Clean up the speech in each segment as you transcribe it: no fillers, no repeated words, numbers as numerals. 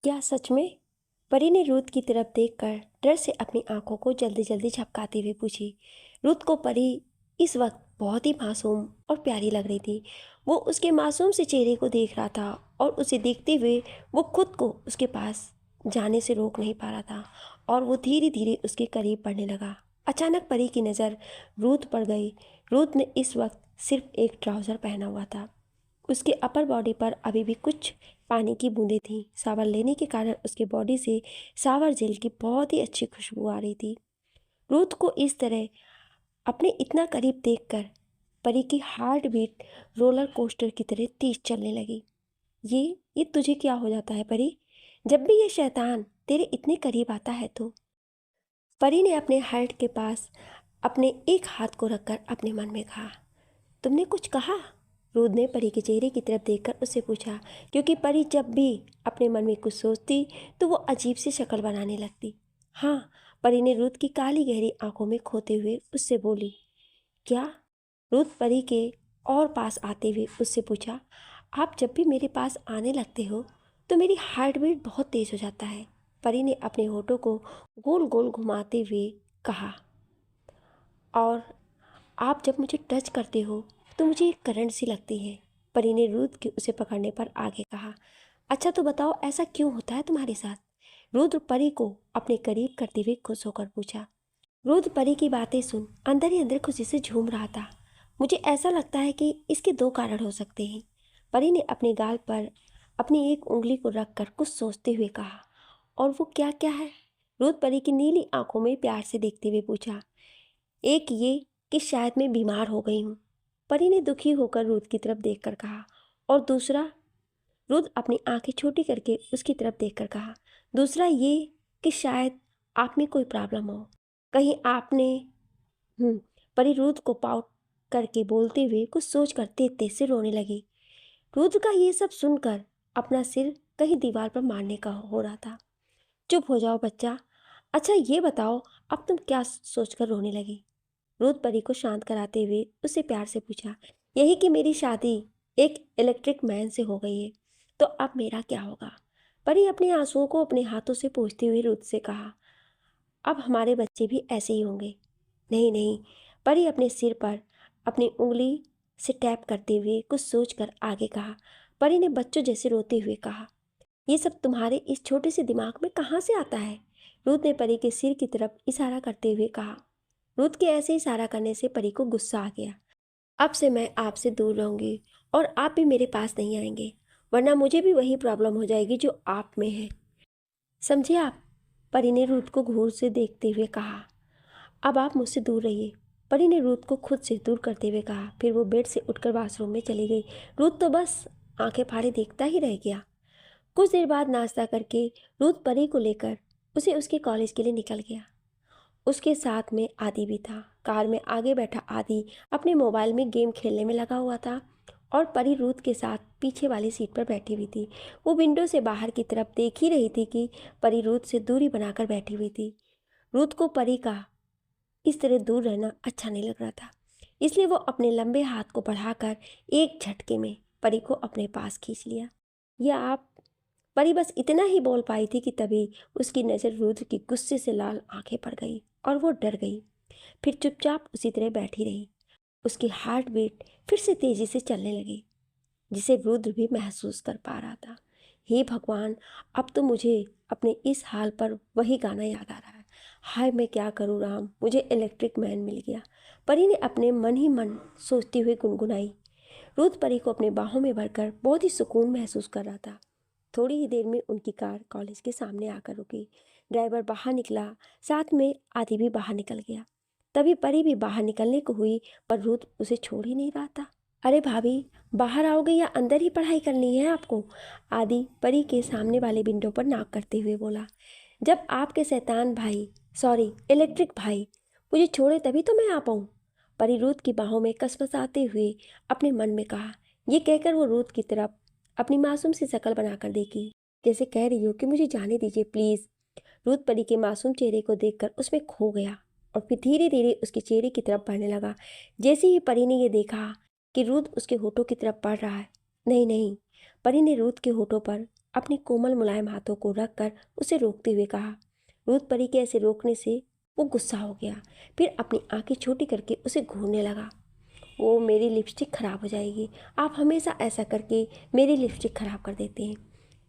क्या सच में? परी ने रूथ की तरफ देखकर डर से अपनी आंखों को जल्दी जल्दी झपकाते हुए पूछी। रूथ को परी इस वक्त बहुत ही मासूम और प्यारी लग रही थी। वो उसके मासूम से चेहरे को देख रहा था और उसे देखते हुए वो खुद को उसके पास जाने से रोक नहीं पा रहा था और वो धीरे धीरे उसके करीब बढ़ने लगा। अचानक परी की नज़र रूथ पर गई। रूथ ने इस वक्त सिर्फ एक ट्राउज़र पहना हुआ था। उसके अपर बॉडी पर अभी भी कुछ पानी की बूंदें थीं। शावर लेने के कारण उसके बॉडी से शावर जेल की बहुत ही अच्छी खुशबू आ रही थी। रूथ को इस तरह अपने इतना करीब देखकर परी की हार्ट बीट रोलर कोस्टर की तरह तेज चलने लगी। ये तुझे क्या हो जाता है परी? जब भी ये शैतान तेरे इतने करीब आता है तो। परी ने अपने हार्ट के पास अपने एक हाथ को रखकर अपने मन में कहा, तुमने कुछ कहा? रूद ने परी के चेहरे की तरफ देखकर उससे पूछा, क्योंकि परी जब भी अपने मन में कुछ सोचती तो वो अजीब सी शक्ल बनाने लगती। हाँ, परी ने रूद की काली गहरी आंखों में खोते हुए उससे बोली। क्या? रूद परी के और पास आते हुए उससे पूछा, आप जब भी मेरे पास आने लगते हो तो मेरी हार्ट बीट बहुत तेज हो जाता है। परी ने अपने होठों को गोल गोल घुमाते हुए कहा, और आप जब मुझे टच करते हो तो मुझे एक करंट सी लगती है। परी ने रूद के उसे पकड़ने पर आगे कहा, अच्छा तो बताओ ऐसा क्यों होता है तुम्हारे साथ? रूद परी को अपने करीब करते हुए खुश होकर पूछा। रूद परी की बातें सुन अंदर ही अंदर खुशी से झूम रहा था। मुझे ऐसा लगता है कि इसके दो कारण हो सकते हैं। परी ने अपने गाल पर अपनी एक उंगली को रखकर कुछ सोचते हुए कहा, और वो क्या क्या है? रूद परी की नीली आंखों में प्यार से देखते हुए पूछा। एक ये कि शायद मैं बीमार हो गई हूँ, परी ने दुखी होकर रूद की तरफ देखकर कहा। और दूसरा, रूद अपनी आंखें छोटी करके उसकी तरफ देखकर कहा, दूसरा ये कि शायद आप में कोई प्रॉब्लम हो, कहीं आपने परी रूद को पाउट करके बोलते हुए कुछ सोच कर तेज तेज से रोने लगी। रूद का ये सब सुनकर अपना सिर कहीं दीवार पर मारने का हो रहा था। चुप हो जाओ बच्चा। अच्छा ये बताओ, अब तुम क्या सोचकर रोने लगी? रूद परी को शांत कराते हुए उससे प्यार से पूछा। यही कि मेरी शादी एक इलेक्ट्रिक मैन से हो गई है, तो अब मेरा क्या होगा? परी अपने आंसुओं को अपने हाथों से पोंछते हुए रूद से कहा, अब हमारे बच्चे भी ऐसे ही होंगे। नहीं नहीं, परी अपने सिर पर अपनी उंगली से टैप करते हुए कुछ सोचकर आगे कहा। परी ने बच्चों जैसे रोते हुए कहा, ये सब तुम्हारे इस छोटे से दिमाग में कहाँ से आता है? रूद ने परी के सिर की तरफ इशारा करते हुए कहा। रूद के ऐसे इशारा करने से परी को गुस्सा आ गया। अब से मैं आपसे दूर रहूंगी और आप भी मेरे पास नहीं आएंगे, वरना मुझे भी वही प्रॉब्लम हो जाएगी जो आप में है। समझे आप? परी ने रूद को घूर से देखते हुए कहा। अब आप मुझसे दूर रहिए, परी ने रूद को खुद से दूर करते हुए कहा। फिर वो बेड से उठकर बाथरूम में चली गई। रूद तो बस आंखें फाड़े देखता ही रह गया। कुछ देर बाद नाश्ता करके रूद परी को लेकर उसे उसके कॉलेज के लिए निकल गया। उसके साथ में आदि भी था। कार में आगे बैठा आदि अपने मोबाइल में गेम खेलने में लगा हुआ था और परी रूथ के साथ पीछे वाली सीट पर बैठी हुई थी। वो विंडो से बाहर की तरफ देख ही रही थी कि परी रूथ से दूरी बनाकर बैठी हुई थी। रूथ को परी का इस तरह दूर रहना अच्छा नहीं लग रहा था, इसलिए वो अपने लंबे हाथ को बढ़ाकर एक झटके में परी को अपने पास खींच लिया। या आप? परी बस इतना ही बोल पाई थी कि तभी उसकी नज़र रुद्र की गुस्से से लाल आंखें पड़ गई और वो डर गई। फिर चुपचाप उसी तरह बैठी रही। उसकी हार्ट बीट फिर से तेजी से चलने लगी, जिसे रुद्र भी महसूस कर पा रहा था। हे भगवान, अब तो मुझे अपने इस हाल पर वही गाना याद आ रहा है। हाय मैं क्या करूँ राम, मुझे इलेक्ट्रिक मैन मिल गया। परी ने अपने मन ही मन सोचती हुई गुनगुनाई। रुद्र परी को अपने बाहों में भरकर बहुत ही सुकून महसूस कर रहा था। थोड़ी ही देर में उनकी कार कॉलेज के सामने आकर रुकी। ड्राइवर बाहर निकला, साथ में आदि भी बाहर निकल गया। तभी परी भी बाहर निकलने को हुई, पर रुद्र उसे छोड़ ही नहीं रहा था। अरे भाभी, बाहर आओगे या अंदर ही पढ़ाई करनी है आपको? आदि परी के सामने वाले विंडो पर नाक करते हुए बोला। जब आपके शैतान भाई, सॉरी इलेक्ट्रिक भाई, मुझे छोड़े तभी तो मैं आ पाऊँ। परी रूथ की बाहों में कसमसाते हुए अपने मन में कहा। ये कहकर वो रूथ की तरफ अपनी मासूम सी शक्ल बनाकर देखी, जैसे कह रही हो कि मुझे जाने दीजिए प्लीज़। रूथ परी के मासूम चेहरे को देखकर उसमें खो गया और फिर धीरे धीरे उसके चेहरे की तरफ बढ़ने लगा। जैसे ही परी ने यह देखा कि रूथ उसके होठों की तरफ बढ़ रहा है, नहीं नहीं, परी ने रूथ के होठों पर अपने कोमल मुलायम हाथों को रखकर उसे रोकते हुए कहा। रूथ परी के ऐसे रोकने से वो गुस्सा हो गया। फिर अपनी आंखें छोटी करके उसे घूरने लगा। वो मेरी लिपस्टिक खराब हो जाएगी, आप हमेशा ऐसा करके मेरी लिपस्टिक खराब कर देते हैं।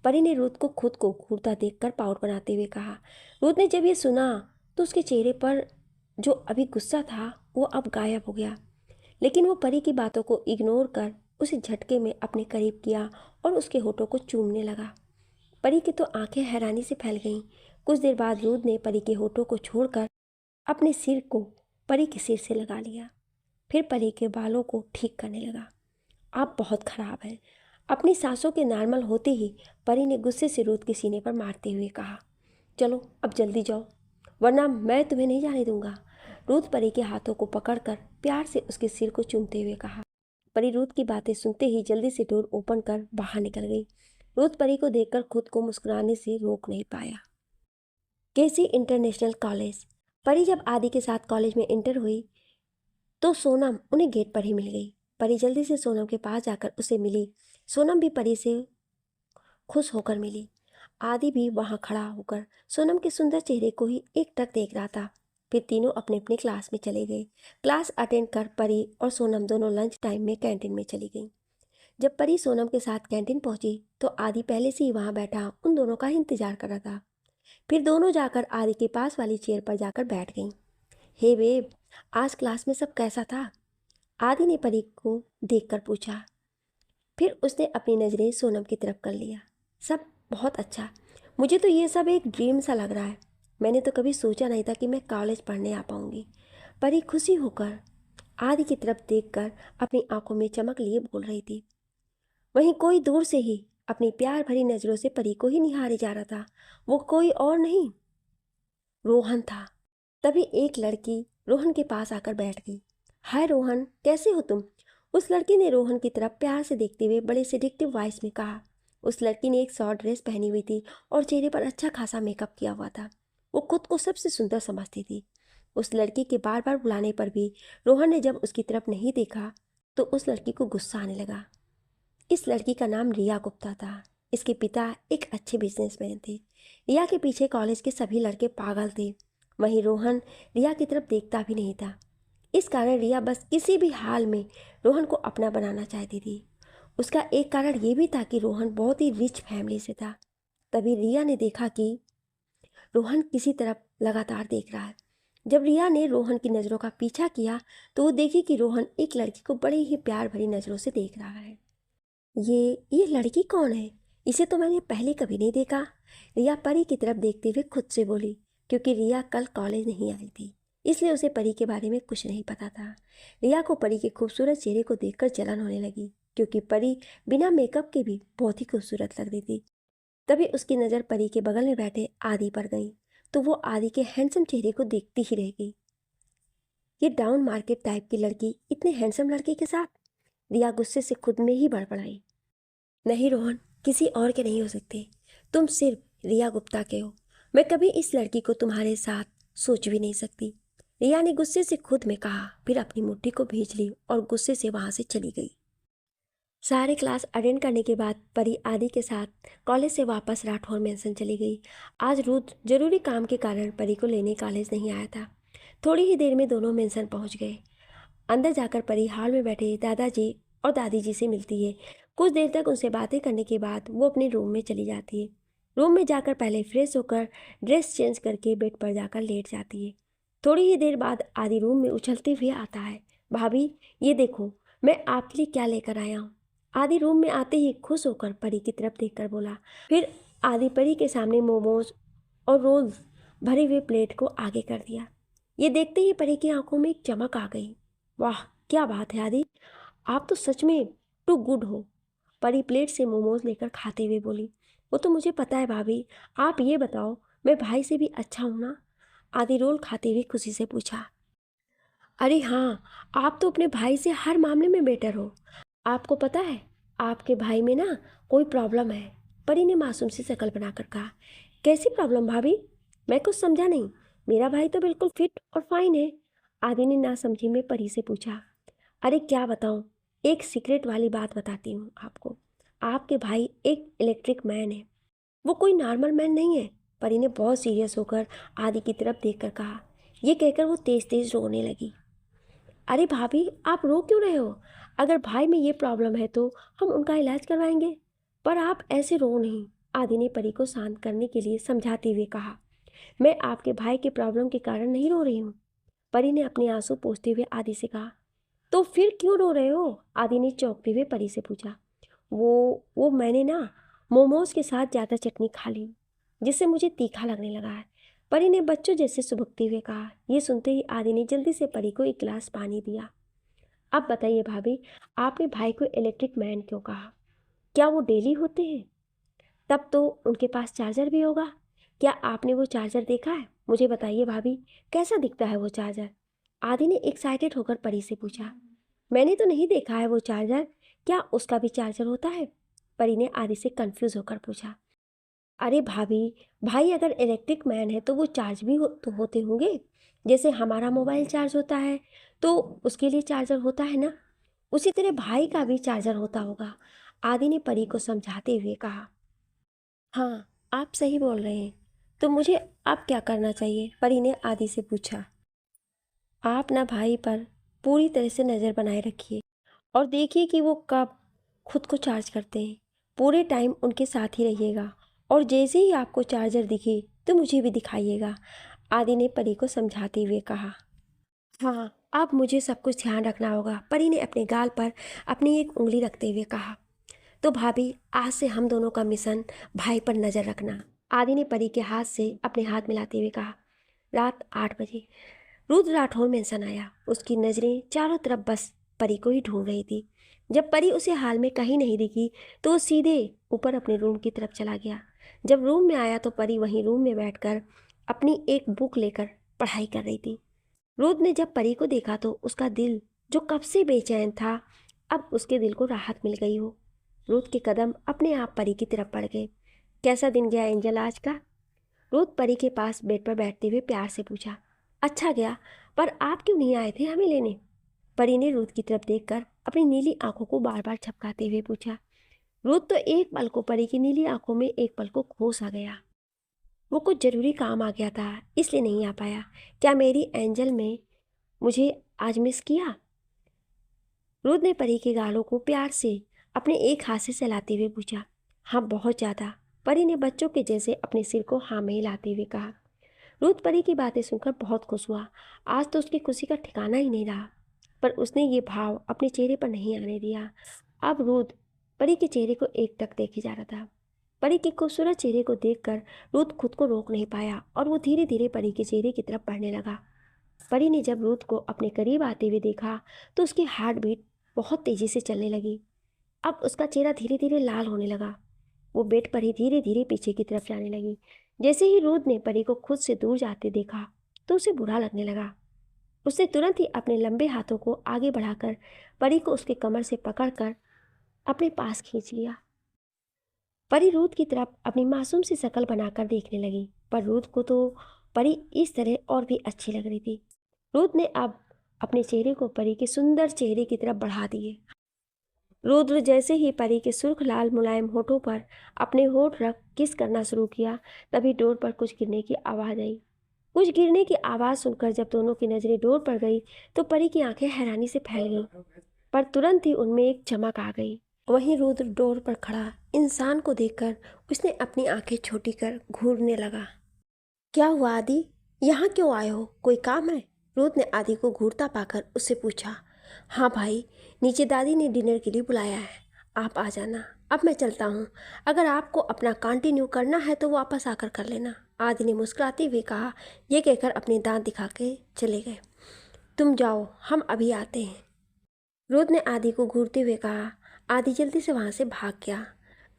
परी ने रूथ को खुद को घूरता देखकर पाउट बनाते हुए कहा। रूथ ने जब ये सुना तो उसके चेहरे पर जो अभी गुस्सा था वो अब गायब हो गया, लेकिन वो परी की बातों को इग्नोर कर उसे झटके में अपने करीब किया और उसके होठों को चूमने लगा। परी की तो आंखें हैरानी से फैल गईं। कुछ देर बाद रूथ ने परी के होठों को छोड़कर अपने सिर को परी के सिर से लगा लिया। फिर परी के बालों को ठीक करने लगा। आप बहुत खराब हैं। अपनी सांसों के नॉर्मल होते ही परी ने गुस्से से रूथ के सीने पर मारते हुए कहा। चलो अब जल्दी जाओ, वरना मैं तुम्हें नहीं जाने दूंगा। रूथ परी के हाथों को पकड़कर प्यार से उसके सिर को चूमते हुए कहा। परी रूथ की बातें सुनते ही जल्दी से डोर ओपन कर बाहर निकल गई। रूथ परी को देखकर खुद को मुस्कुराने से रोक नहीं पाया। केसी इंटरनेशनल कॉलेज। परी जब आदि के साथ कॉलेज में इंटर हुई तो सोनम उन्हें गेट पर ही मिल गई। परी जल्दी से सोनम के पास जाकर उसे मिली। सोनम भी परी से खुश होकर मिली। आदि भी वहां खड़ा होकर सोनम के सुंदर चेहरे को ही एकटक देख रहा था। फिर तीनों अपने अपने क्लास में चले गए। क्लास अटेंड कर परी और सोनम दोनों लंच टाइम में कैंटीन में चली गईं। जब परी सोनम के साथ कैंटीन पहुंची तो आदि पहले से ही वहां बैठा उन दोनों का ही इंतजार कर रहा था। फिर दोनों जाकर आदि के पास वाली चेयर पर जाकर बैठ गईं। हे बेब, आज क्लास में सब कैसा था? आदि ने परी को देखकर पूछा। फिर उसने अपनी नज़रें सोनम की तरफ कर लिया। सब बहुत अच्छा। मुझे तो ये सब एक ड्रीम सा लग रहा है। मैंने तो कभी सोचा नहीं था कि मैं कॉलेज पढ़ने आ पाऊंगी। परी खुशी होकर आदि की तरफ देखकर अपनी आंखों में चमक लिए बोल रही थी। वहीं कोई दूर से ही अपनी प्यार भरी नज़रों से परी को ही निहारे जा रहा था। वो कोई और नहीं, रोहन था। तभी एक लड़की रोहन के पास आकर बैठ गई। हाय रोहन, कैसे हो तुम? उस लड़की ने रोहन की तरफ प्यार से देखते हुए बड़े सिडिक्टिव वॉइस में कहा। उस लड़की ने एक शॉर्ट ड्रेस पहनी हुई थी और चेहरे पर अच्छा खासा मेकअप किया हुआ था। वो खुद को सबसे सुंदर समझती थी। उस लड़की के बार बार बुलाने पर भी रोहन ने जब उसकी तरफ नहीं देखा तो उस लड़की को गुस्सा आने लगा। इस लड़की का नाम रिया गुप्ता था। इसके पिता एक अच्छे बिजनेसमैन थे। रिया के पीछे कॉलेज के सभी लड़के पागल थे। वहीं रोहन रिया की तरफ देखता भी नहीं था। इस कारण रिया बस किसी भी हाल में रोहन को अपना बनाना चाहती थी। उसका एक कारण ये भी था कि रोहन बहुत ही रिच फैमिली से था। तभी रिया ने देखा कि रोहन किसी तरफ लगातार देख रहा है। जब रिया ने रोहन की नज़रों का पीछा किया तो वो देखी कि रोहन एक लड़की को बड़ी ही प्यार भरी नज़रों से देख रहा है। ये लड़की कौन है? इसे तो मैंने पहले कभी नहीं देखा। रिया परी की तरफ देखते हुए खुद से बोली, क्योंकि रिया कल कॉलेज नहीं आई थी इसलिए उसे परी के बारे में कुछ नहीं पता था। रिया को परी के खूबसूरत चेहरे को देखकर जलन होने लगी, क्योंकि परी बिना मेकअप के भी बहुत ही खूबसूरत लग रही थी। तभी उसकी नज़र परी के बगल में बैठे आदि पर गई तो वो आदि के हैंडसम चेहरे को देखती ही रह गई। ये डाउन मार्केट टाइप की लड़की इतने हैंडसम लड़के के साथ? रिया गुस्से से खुद में ही बड़बड़ाई। नहीं रोहन, किसी और के नहीं हो सकते। तुम सिर्फ रिया गुप्ता के हो। मैं कभी इस लड़की को तुम्हारे साथ सोच भी नहीं सकती। रिया ने गुस्से से खुद में कहा, फिर अपनी मुट्ठी को भींच ली और गुस्से से वहां से चली गई। सारे क्लास अटेंड करने के बाद परी आदि के साथ कॉलेज से वापस राठौर मेंशन चली गई। आज रुद्र जरूरी काम के कारण परी को लेने कॉलेज नहीं आया था। थोड़ी ही देर में दोनों मेंशन पहुंच गए। अंदर जाकर परी हॉल में बैठे दादाजी और दादी जी से मिलती है। कुछ देर तक उनसे बातें करने के बाद वो अपने रूम में चली जाती है। रूम में जाकर पहले फ्रेश होकर ड्रेस चेंज करके बेड पर जाकर लेट जाती है। थोड़ी ही देर बाद आदि रूम में उछलते हुए आता है। भाभी, ये देखो मैं आपके लिए क्या लेकर आया हूँ। आदि रूम में आते ही खुश होकर परी की तरफ देखकर बोला। फिर आदि परी के सामने मोमोज और रोल्स भरे हुए प्लेट को आगे कर दिया। ये देखते ही परी की आंखों में एक चमक आ गई। वाह, क्या बात है आदि, आप तो सच में टू गुड हो। परी प्लेट से मोमोज लेकर खाते हुए बोली। वो तो मुझे पता है भाभी, आप ये बताओ मैं भाई से भी अच्छा हूँ ना? आदि रोल खाते हुए खुशी से पूछा। अरे हाँ, आप तो अपने भाई से हर मामले में बेटर हो। आपको पता है आपके भाई में ना कोई प्रॉब्लम है। परी ने मासूम सी शक्ल बनाकर कहा। कैसी प्रॉब्लम भाभी? मैं कुछ समझा नहीं। मेरा भाई तो बिल्कुल फिट और फाइन है। आदि ने नासमझी में परी से पूछा। अरे क्या बताऊं, एक सीक्रेट वाली बात बताती हूँ आपको। आपके भाई एक इलेक्ट्रिक मैन है। वो कोई नॉर्मल मैन नहीं है। परी ने बहुत सीरियस होकर आदि की तरफ देखकर कहा। ये कहकर वो तेज तेज रोने लगी। अरे भाभी, आप रो क्यों रहे हो? अगर भाई में ये प्रॉब्लम है तो हम उनका इलाज करवाएंगे, पर आप ऐसे रो नहीं। आदि ने परी को शांत करने के लिए समझाते हुए कहा। मैं आपके भाई के प्रॉब्लम के कारण नहीं रो रही हूँ। परी ने अपने आंसू पोंछते हुए आदि से कहा। तो फिर क्यों रो रहे हो? आदि ने चौंकते हुए परी से पूछा। वो मैंने ना मोमोज के साथ ज़्यादा चटनी खा ली, जिससे मुझे तीखा लगने लगा है। परी ने बच्चों जैसे सुबकते हुए कहा। ये सुनते ही आदि ने जल्दी से परी को एक गिलास पानी दिया। अब बताइए भाभी, आपने भाई को इलेक्ट्रिक मैन क्यों कहा? क्या वो डेली होते हैं? तब तो उनके पास चार्जर भी होगा। क्या आपने वो चार्जर देखा है? मुझे बताइए भाभी, कैसा दिखता है वो चार्जर? आदि ने एक्साइटेड होकर परी से पूछा। मैंने तो नहीं देखा है वो चार्जर। क्या उसका भी चार्जर होता है? परी ने आदि से कंफ्यूज होकर पूछा। अरे भाभी, भाई अगर इलेक्ट्रिक मैन है तो वो चार्ज भी तो होते होंगे। जैसे हमारा मोबाइल चार्ज होता है तो उसके लिए चार्जर होता है ना, उसी तरह भाई का भी चार्जर होता होगा। आदि ने परी को समझाते हुए कहा। हाँ, आप सही बोल रहे हैं। तो मुझे अब क्या करना चाहिए? परी ने आदि से पूछा। आप ना भाई पर पूरी तरह से नज़र बनाए रखिए और देखिए कि वो कब खुद को चार्ज करते हैं। पूरे टाइम उनके साथ ही रहिएगा और जैसे ही आपको चार्जर दिखे तो मुझे भी दिखाइएगा। आदि ने परी को समझाते हुए कहा। हाँ, अब मुझे सब कुछ ध्यान रखना होगा। परी ने अपने गाल पर अपनी एक उंगली रखते हुए कहा। तो भाभी, आज से हम दोनों का मिशन भाई पर नज़र रखना। आदि ने परी के हाथ से अपने हाथ मिलाते हुए कहा। रात 8 बजे रुद्र राठौर मेंशन आया। उसकी नज़रें चारों तरफ बस परी को ही ढूंढ रही थी। जब परी उसे हाल में कहीं नहीं दिखी तो वो सीधे ऊपर अपने रूम की तरफ चला गया। जब रूम में आया तो परी वहीं रूम में बैठकर अपनी एक बुक लेकर पढ़ाई कर रही थी। रुद्र ने जब परी को देखा तो उसका दिल, जो कब से बेचैन था, अब उसके दिल को राहत मिल गई हो। रुद्र के कदम अपने आप परी की तरफ बढ़ गए। कैसा दिन गया एंजल आज का? रुद्र परी के पास बेड पर बैठते हुए प्यार से पूछा। अच्छा गया, पर आप क्यों नहीं आए थे हमें लेने? परी ने रुद्र की तरफ देखकर अपनी नीली आंखों को बार बार झपकाते हुए पूछा। रुद्र तो एक पल को परी की नीली आंखों में एक पल को खो सा गया। वो कुछ जरूरी काम आ गया था, इसलिए नहीं आ पाया। क्या मेरी एंजल में मुझे आज मिस किया? रुद्र ने परी के गालों को प्यार से अपने एक हाथ से सहलाते हुए पूछा। हाँ, बहुत ज़्यादा। परी ने बच्चों के जैसे अपने सिर को हाँ में हिलाते हुए कहा। रुद्र परी की बातें सुनकर बहुत खुश हुआ। आज तो उसकी खुशी का ठिकाना ही नहीं रहा, पर उसने ये भाव अपने चेहरे पर नहीं आने दिया। अब रुद्र परी के चेहरे को एकटक देखे जा रहा था। परी के खूबसूरत चेहरे को देखकर रुद्र खुद को रोक नहीं पाया और वो धीरे धीरे परी के चेहरे की तरफ बढ़ने लगा। परी ने जब रुद्र को अपने करीब आते हुए देखा तो उसकी हार्ट बीट बहुत तेजी से चलने लगी। अब उसका चेहरा धीरे धीरे लाल होने लगा। वो बेड पर ही धीरे धीरे पीछे की तरफ जाने लगी। जैसे ही रुद्र ने परी को खुद से दूर जाते देखा तो उसे बुरा लगने लगा। उसने तुरंत ही अपने लंबे हाथों को आगे बढ़ाकर परी को उसके कमर से पकड़कर अपने पास खींच लिया। परी रुद्र की तरफ अपनी मासूम सी शक्ल बनाकर देखने लगी, पर रुद्र को तो परी इस तरह और भी अच्छी लग रही थी। रुद्र ने अब अपने चेहरे को परी के सुंदर चेहरे की तरफ बढ़ा दिए। रुद्र जैसे ही परी के सुर्ख लाल मुलायम होठों पर अपने होठ रख किस करना शुरू किया, तभी डोर पर कुछ गिरने की आवाज़ आई। कुछ गिरने की आवाज़ सुनकर जब दोनों की नज़रें डोर पर गई तो परी की आंखें हैरानी से फैल गईं, पर तुरंत ही उनमें एक चमक आ गई। वहीं रुद्र डोर पर खड़ा इंसान को देखकर उसने अपनी आंखें छोटी कर घूरने लगा। क्या हुआ आदि? यहाँ क्यों आए हो? कोई काम है? रुद्र ने आदि को घूरता पाकर उससे पूछा। हाँ भाई, नीचे दादी ने डिनर के लिए बुलाया है, आप आ जाना। अब मैं चलता हूँ। अगर आपको अपना कंटिन्यू करना है तो वापस आकर कर लेना, आदि ने मुस्कुराते हुए कहा। यह कहकर अपने दांत दिखा के चले गए। तुम जाओ, हम अभी आते हैं, रुद्र ने आदि को घूरते हुए कहा। आदि जल्दी से वहाँ से भाग गया।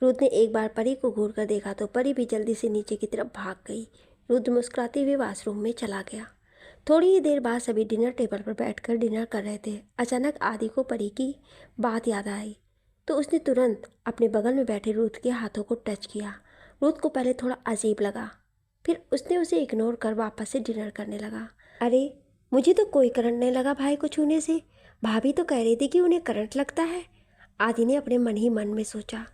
रुद्र ने एक बार परी को घूर कर देखा तो परी भी जल्दी से नीचे की तरफ भाग गई। रुद्र मुस्कुराते हुए वॉशरूम में चला गया। थोड़ी ही देर बाद सभी डिनर टेबल पर बैठकर डिनर कर रहे थे। अचानक आदि को परी की बात याद आई तो उसने तुरंत अपने बगल में बैठे रुद्र के हाथों को टच किया। रुद्र को पहले थोड़ा अजीब लगा, फिर उसने उसे इग्नोर कर वापस से डिनर करने लगा। अरे, मुझे तो कोई करंट नहीं लगा भाई को छूने से। भाभी तो कह रही थी कि उन्हें करंट लगता है। आदि ने अपने मन ही मन में सोचा।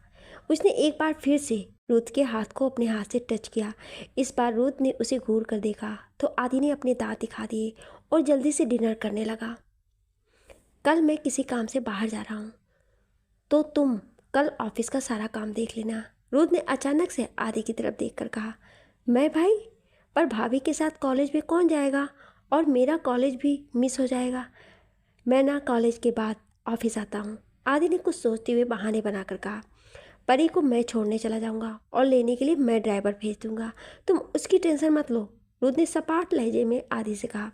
उसने एक बार फिर से रुथ के हाथ को अपने हाथ से टच किया। इस बार रुथ ने उसे घूर कर देखा तो आदि ने अपने दांत दिखा दिए और जल्दी से डिनर करने लगा। कल मैं किसी काम से बाहर जा रहा हूँ, तो तुम कल ऑफिस का सारा काम देख लेना। रुथ ने अचानक से आदि की तरफ देखकर कहा। मैं भाई? पर भाभी के साथ कॉलेज में कौन जाएगा, और मेरा कॉलेज भी मिस हो जाएगा। मैं ना कॉलेज के बाद ऑफिस आता हूँ, आदि ने कुछ सोचते हुए बहाने बनाकर कहा। परी को मैं छोड़ने चला जाऊँगा और लेने के लिए मैं ड्राइवर भेज दूँगा, तुम उसकी टेंशन मत लो, रुथ ने सपाट लहजे में आदि से कहा।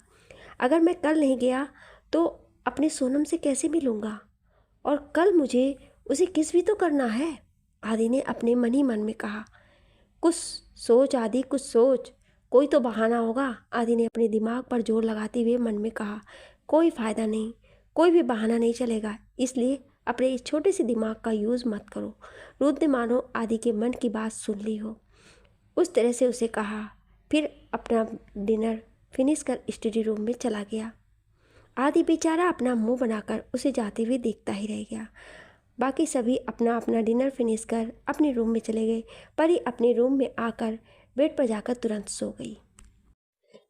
अगर मैं कल नहीं गया तो अपने सोनम से कैसे मिलूँगा, और कल मुझे उसे किस भी तो करना है, आदि ने अपने मन ही मन में कहा। कुछ सोच आदि, कुछ सोच, कोई तो बहाना होगा, आदि ने अपने दिमाग पर जोर लगाते हुए मन में कहा। कोई फ़ायदा नहीं, कोई भी बहाना नहीं चलेगा, इसलिए अपने इस छोटे से दिमाग का यूज़ मत करो। रुथ ने मानो आदि के मन की बात सुन ली हो, उस तरह से उसे कहा। फिर अपना डिनर फिनिश कर स्टडी रूम में चला गया। आदि बेचारा अपना मुंह बनाकर उसे जाते हुए देखता ही रह गया। बाकी सभी अपना अपना डिनर फिनिश कर अपने रूम में चले गए। परी अपने रूम में आकर बेड पर जाकर तुरंत सो गई।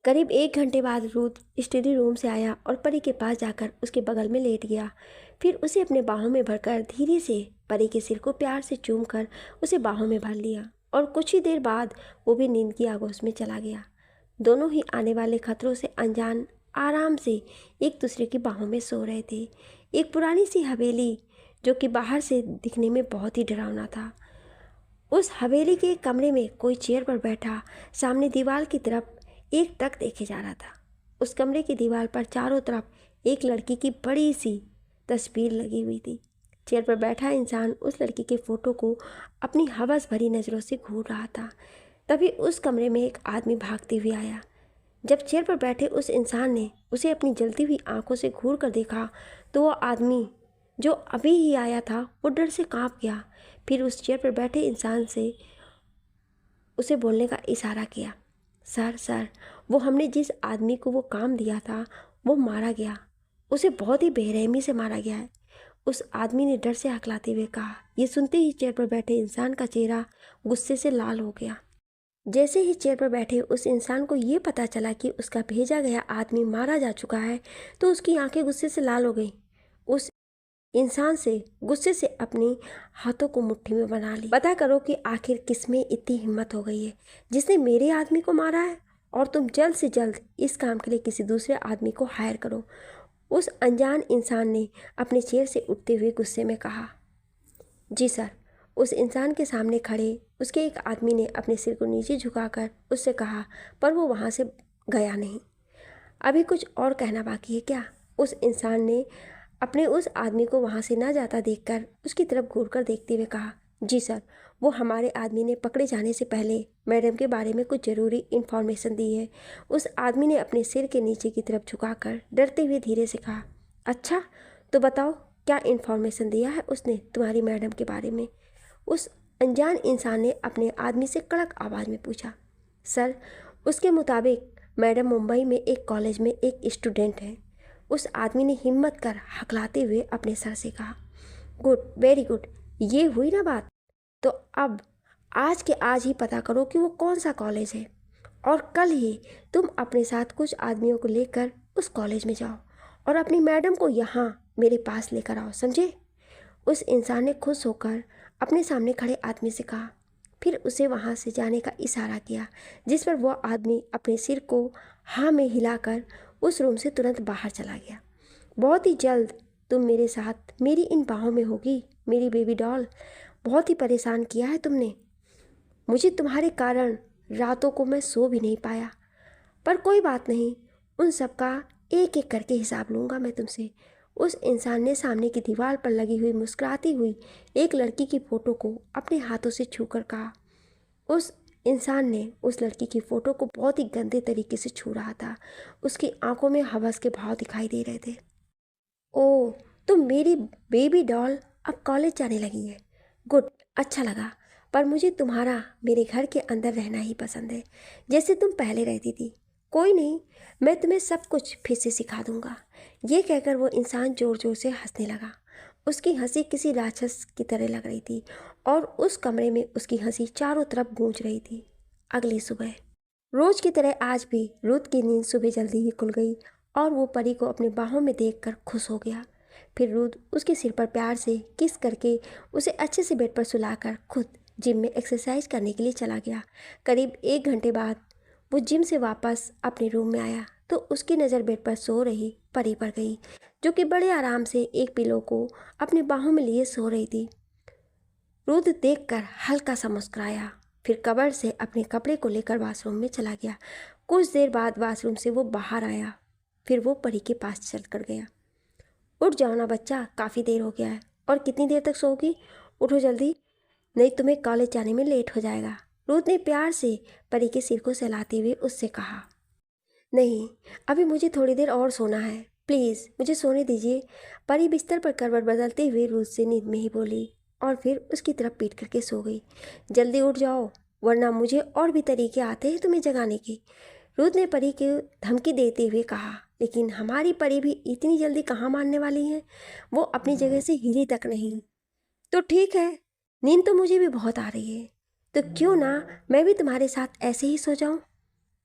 करीब 1 घंटे बाद रुथ स्टडी रूम से आया और परी के पास जाकर उसके बगल में लेट गया। फिर उसे अपने बाहों में भरकर धीरे से परी के सिर को प्यार से चूम कर उसे बाहों में भर लिया, और कुछ ही देर बाद वो भी नींद की आगोश में चला गया। दोनों ही आने वाले खतरों से अनजान आराम से एक दूसरे की बाहों में सो रहे थे। एक पुरानी सी हवेली जो कि बाहर से दिखने में बहुत ही डरावना था। उस हवेली के कमरे में कोई चेयर पर बैठा सामने दीवार की तरफ एक टक देखे जा रहा था। उस कमरे की दीवार पर चारों तरफ एक लड़की की बड़ी सी तस्वीर लगी हुई थी। चेयर पर बैठा इंसान उस लड़की के फोटो को अपनी हवस भरी नज़रों से घूर रहा था। तभी उस कमरे में एक आदमी भागते हुए आया। जब चेयर पर बैठे उस इंसान ने उसे अपनी जलती हुई आंखों से घूर कर देखा तो वो आदमी जो अभी ही आया था वो डर से कांप गया। फिर उस चेयर पर बैठे इंसान से उसे बोलने का इशारा किया। सर सर, वो हमने जिस आदमी को वो काम दिया था वो मारा गया, उसे बहुत ही बेरहमी से मारा गया है, उस आदमी ने डर से हकलाते हुए कहा। ये सुनते ही चेयर पर बैठे इंसान का चेहरा गुस्से से लाल हो गया। जैसे ही चेयर पर बैठे उस इंसान को ये पता चला कि उसका भेजा गया आदमी मारा जा चुका है तो उसकी आंखें गुस्से से लाल हो गई। उस इंसान से गुस्से से अपनी हाथों को मुट्ठी में बना ली। पता करो कि आखिर किसमें इतनी हिम्मत हो गई है जिसने मेरे आदमी को मारा है, और तुम जल्द से जल्द इस काम के लिए किसी दूसरे आदमी को हायर करो। उस अनजान इंसान ने अपने चेयर से उठते हुए गुस्से में कहा। जी सर। उस इंसान के सामने खड़े उसके एक आदमी ने अपने सिर को नीचे झुकाकर उससे कहा, पर वो वहाँ से गया नहीं। अभी कुछ और कहना बाकी है क्या? उस इंसान ने अपने उस आदमी को वहाँ से ना जाता देखकर उसकी तरफ घूरकर देखते हुए कहा। जी सर, वो हमारे आदमी ने पकड़े जाने से पहले मैडम के बारे में कुछ ज़रूरी इन्फॉर्मेशन दी है। उस आदमी ने अपने सिर के नीचे की तरफ झुकाकर डरते हुए धीरे से कहा। अच्छा, तो बताओ क्या इन्फॉर्मेशन दिया है उसने तुम्हारी मैडम के बारे में? उस अनजान इंसान ने अपने आदमी से कड़क आवाज़ में पूछा। सर, उसके मुताबिक मैडम मुंबई में एक कॉलेज में एक स्टूडेंट है। उस आदमी ने हिम्मत कर हकलाते हुए अपने सर से कहा। गुड, वेरी गुड, ये हुई ना बात। तो अब आज के आज ही पता करो कि वो कौन सा कॉलेज है, और कल ही तुम अपने साथ कुछ आदमियों को लेकर उस कॉलेज में जाओ और अपनी मैडम को यहाँ मेरे पास लेकर आओ, समझे? उस इंसान ने खुश होकर अपने सामने खड़े आदमी से कहा। फिर उसे वहाँ से जाने का इशारा किया, जिस पर वह आदमी अपने सिर को हाँ में हिलाकर उस रूम से तुरंत बाहर चला गया। बहुत ही जल्द तुम मेरे साथ मेरी इन बाहों में होगी, मेरी बेबी डॉल। बहुत ही परेशान किया है तुमने मुझे, तुम्हारे कारण रातों को मैं सो भी नहीं पाया। पर कोई बात नहीं, उन सब का एक एक करके हिसाब लूँगा मैं तुमसे। उस इंसान ने सामने की दीवार पर लगी हुई मुस्कुराती हुई एक लड़की की फ़ोटो को अपने हाथों से छूकर कहा। उस इंसान ने उस लड़की की फ़ोटो को बहुत ही गंदे तरीके से छू रहा था। उसकी आंखों में हवस के भाव दिखाई दे रहे थे। ओह, तो मेरी बेबी डॉल अब कॉलेज जाने लगी है। गुड, अच्छा लगा, पर मुझे तुम्हारा मेरे घर के अंदर रहना ही पसंद है, जैसे तुम पहले रहती थी। कोई नहीं, मैं तुम्हें सब कुछ फिर से सिखा दूंगा। ये कहकर वो इंसान ज़ोर ज़ोर से हंसने लगा। उसकी हंसी किसी राक्षस की तरह लग रही थी और उस कमरे में उसकी हंसी चारों तरफ गूंज रही थी। अगली सुबह रोज की तरह आज भी रुत की नींद सुबह जल्दी ही खुल गई और वो परी को अपनी बाहों में देखकर खुश हो गया। फिर रुत उसके सिर पर प्यार से किस करके उसे अच्छे से बेड पर सुलाकर खुद जिम में एक्सरसाइज करने के लिए चला गया। करीब 1 घंटे बाद वो जिम से वापस अपने रूम में आया तो उसकी नज़र बेड पर सो रही परी पर गई, जो कि बड़े आराम से एक पिलो को अपनी बाहों में लिए सो रही थी। रुत देखकर हल्का सा मुस्कुराया, फिर कबर्ड से अपने कपड़े को लेकर वॉशरूम में चला गया। कुछ देर बाद वॉशरूम से वो बाहर आया, फिर वो परी के पास चल कर गया। उठ जाओ ना बच्चा, काफ़ी देर हो गया है। और कितनी देर तक सोओगी? उठो जल्दी, नहीं तुम्हें कॉलेज जाने में लेट हो जाएगा। रुत ने प्यार से परी के सिर को सहलाते हुए उससे कहा। नहीं, अभी मुझे थोड़ी देर और सोना है, प्लीज़ मुझे सोने दीजिए। परी बिस्तर पर करवट बदलते हुए रुत से नींद में ही बोली और फिर उसकी तरफ पीट करके सो गई। जल्दी उठ जाओ, वरना मुझे और भी तरीके आते हैं तुम्हें जगाने के, रुत ने परी को धमकी देते हुए कहा। लेकिन हमारी परी भी इतनी जल्दी कहाँ मानने वाली है, वो अपनी जगह से हिली तक नहीं। तो ठीक है, नींद तो मुझे भी बहुत आ रही है, तो क्यों ना मैं भी तुम्हारे साथ ऐसे ही सो जाऊं।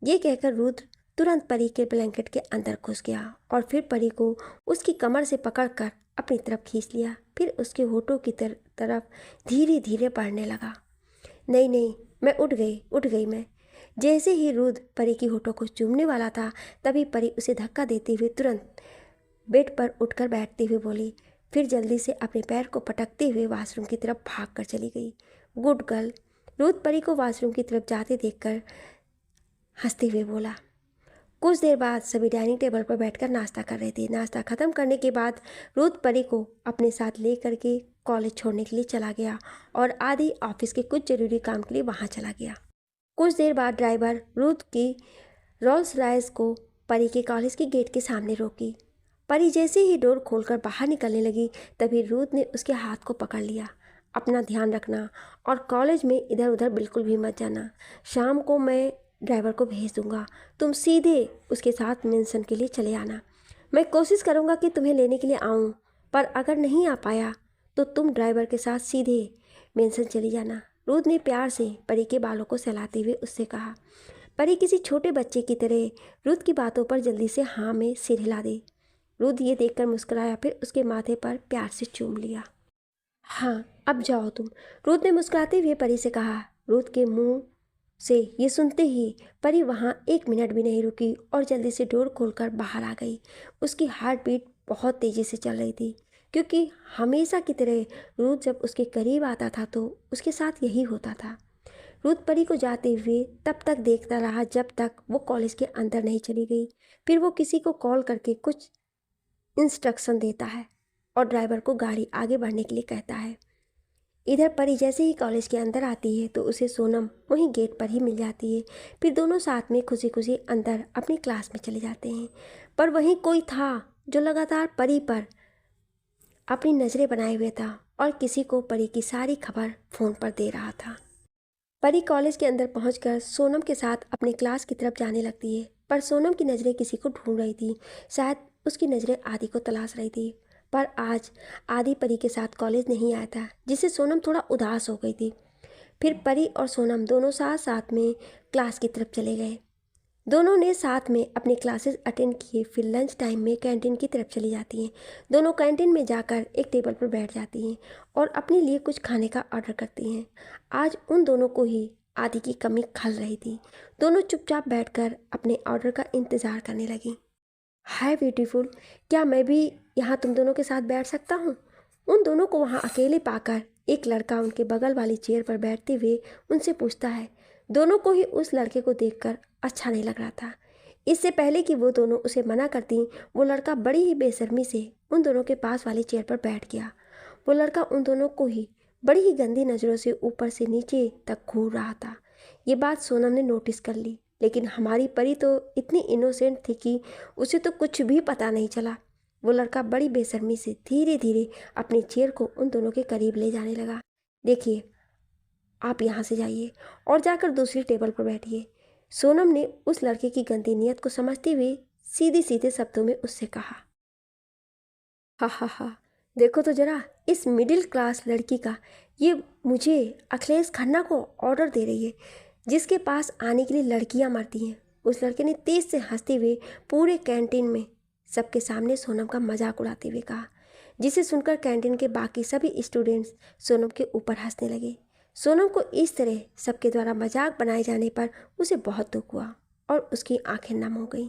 ये कहकर रुद्र तुरंत परी के ब्लैंकेट के अंदर घुस गया और फिर परी को उसकी कमर से पकड़कर अपनी तरफ खींच लिया। फिर उसके होठों की तरफ धीरे धीरे बढ़ने लगा। नहीं नहीं, मैं उठ गई मैं। जैसे ही रुद्र परी की होठों को चूमने वाला था तभी परी उसे धक्का देते हुए तुरंत बेड पर उठकर बैठते हुए बोली, फिर जल्दी से अपने पैर को पटकते हुए वॉशरूम की तरफ भाग कर चली गई। Good girl. रुद्र परी को वॉशरूम की तरफ जाते देखकर हंसते हुए बोला। कुछ देर बाद सभी डाइनिंग टेबल पर बैठकर नाश्ता कर रहे थे। नाश्ता खत्म करने के बाद रुद्र परी को अपने साथ ले करके कॉलेज छोड़ने के लिए चला गया और आदि ऑफिस के कुछ जरूरी काम के लिए वहाँ चला गया। कुछ देर बाद ड्राइवर रुद्र की रोल्स रॉयस को परी के कॉलेज के गेट के सामने रोकी। परी जैसे ही डोर खोलकर बाहर निकलने लगी तभी रुद्र ने उसके हाथ को पकड़ लिया। अपना ध्यान रखना और कॉलेज में इधर उधर बिल्कुल भी मत जाना। शाम को मैं ड्राइवर को भेज दूंगा, तुम सीधे उसके साथ मेंशन के लिए चले आना। मैं कोशिश करूंगा कि तुम्हें लेने के लिए आऊं, पर अगर नहीं आ पाया तो तुम ड्राइवर के साथ सीधे मेंशन चली जाना। रुद्र ने प्यार से परी के बालों को सहलाते हुए उससे कहा। परी किसी छोटे बच्चे की तरह रुद्र की बातों पर जल्दी से हाँ में सिर हिला दे। रुद्र ये देखकर मुस्कुराया, फिर उसके माथे पर प्यार से चूम लिया। हाँ, अब जाओ तुम, रुद्र ने मुस्कुराते हुए परी से कहा। रुद्र के मुंह से ये सुनते ही परी वहाँ 1 मिनट भी नहीं रुकी और जल्दी से डोर खोलकर बाहर आ गई। उसकी हार्ट बीट बहुत तेज़ी से चल रही थी, क्योंकि हमेशा की तरह रुद्र जब उसके करीब आता था तो उसके साथ यही होता था। रुद्र परी को जाते हुए तब तक देखता रहा जब तक वो कॉलेज के अंदर नहीं चली गई। फिर वो किसी को कॉल करके कुछ इंस्ट्रक्शन देता है और ड्राइवर को गाड़ी आगे बढ़ने के लिए कहता है। इधर परी जैसे ही कॉलेज के अंदर आती है तो उसे सोनम वहीं गेट पर ही मिल जाती है। फिर दोनों साथ में खुशी खुशी अंदर अपनी क्लास में चले जाते हैं। पर वहीं कोई था जो लगातार परी पर अपनी नज़रें बनाए हुए था और किसी को परी की सारी खबर फ़ोन पर दे रहा था। परी कॉलेज के अंदर पहुंचकर सोनम के साथ अपने क्लास की तरफ जाने लगती है, पर सोनम की नज़रें किसी को ढूंढ रही थी। शायद उसकी नज़रें आदि को तलाश रही थी। पर आज आदि परी के साथ कॉलेज नहीं आया था, जिससे सोनम थोड़ा उदास हो गई थी। फिर परी और सोनम दोनों साथ साथ में क्लास की तरफ चले गए। दोनों ने साथ में अपने क्लासेस अटेंड किए। फिर लंच टाइम में कैंटीन की तरफ चली जाती हैं। दोनों कैंटीन में जाकर एक टेबल पर बैठ जाती हैं और अपने लिए कुछ खाने का ऑर्डर करती हैं। आज उन दोनों को ही आदि की कमी खल रही थी। दोनों चुपचाप बैठकर अपने ऑर्डर का इंतज़ार करने लगी। हाय ब्यूटीफुल, क्या मैं भी यहाँ तुम दोनों के साथ बैठ सकता हूँ? उन दोनों को वहाँ अकेले पाकर एक लड़का उनके बगल वाली चेयर पर बैठते हुए उनसे पूछता है। दोनों को ही उस लड़के को देखकर अच्छा नहीं लग रहा था। इससे पहले कि वो दोनों उसे मना करती, वो लड़का बड़ी ही बेशर्मी से उन दोनों के पास वाली चेयर पर बैठ गया। वो लड़का उन दोनों को ही बड़ी ही गंदी नज़रों से ऊपर से नीचे तक घूर रहा था। ये बात सोनम ने नोटिस कर ली, लेकिन हमारी परी तो इतनी इनोसेंट थी कि उसे तो कुछ भी पता नहीं चला। वो लड़का बड़ी बेशर्मी से धीरे धीरे अपनी चेयर को उन दोनों के करीब ले जाने लगा। देखिए, आप यहाँ से जाइए और जाकर दूसरी टेबल पर बैठिए। सोनम ने उस लड़के की गंदी नीयत को समझते हुए सीधे सीधे शब्दों में उससे कहा। हा हा हा, देखो तो जरा इस मिडिल क्लास लड़की का, ये मुझे अखिलेश खन्ना को ऑर्डर दे रही है, जिसके पास आने के लिए लड़कियां मरती हैं। उस लड़के ने तेज से हंसते हुए पूरे कैंटीन में सबके सामने सोनम का मजाक उड़ाते हुए कहा, जिसे सुनकर कैंटीन के बाकी सभी स्टूडेंट्स सोनम के ऊपर हंसने लगे। सोनम को इस तरह सबके द्वारा मजाक बनाए जाने पर उसे बहुत दुख हुआ और उसकी आंखें नम हो गईं।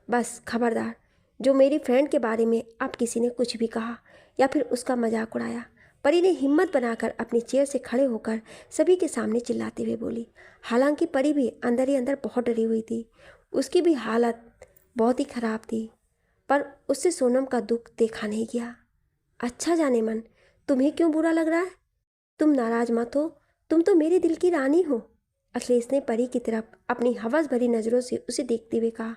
बस खबरदार, जो मेरी फ्रेंड के बारे में अब किसी ने कुछ भी कहा या फिर उसका मजाक उड़ाया। परी ने हिम्मत बनाकर अपनी चेयर से खड़े होकर सभी के सामने चिल्लाते हुए बोली। हालांकि परी भी अंदर ही अंदर बहुत डरी हुई थी, उसकी भी हालत बहुत ही खराब थी, पर उससे सोनम का दुख देखा नहीं गया। अच्छा जाने मन, तुम्हें क्यों बुरा लग रहा है? तुम नाराज मत हो, तुम तो मेरे दिल की रानी हो। अखिलेश ने परी की तरफ अपनी हवस भरी नज़रों से उसे देखते हुए कहा।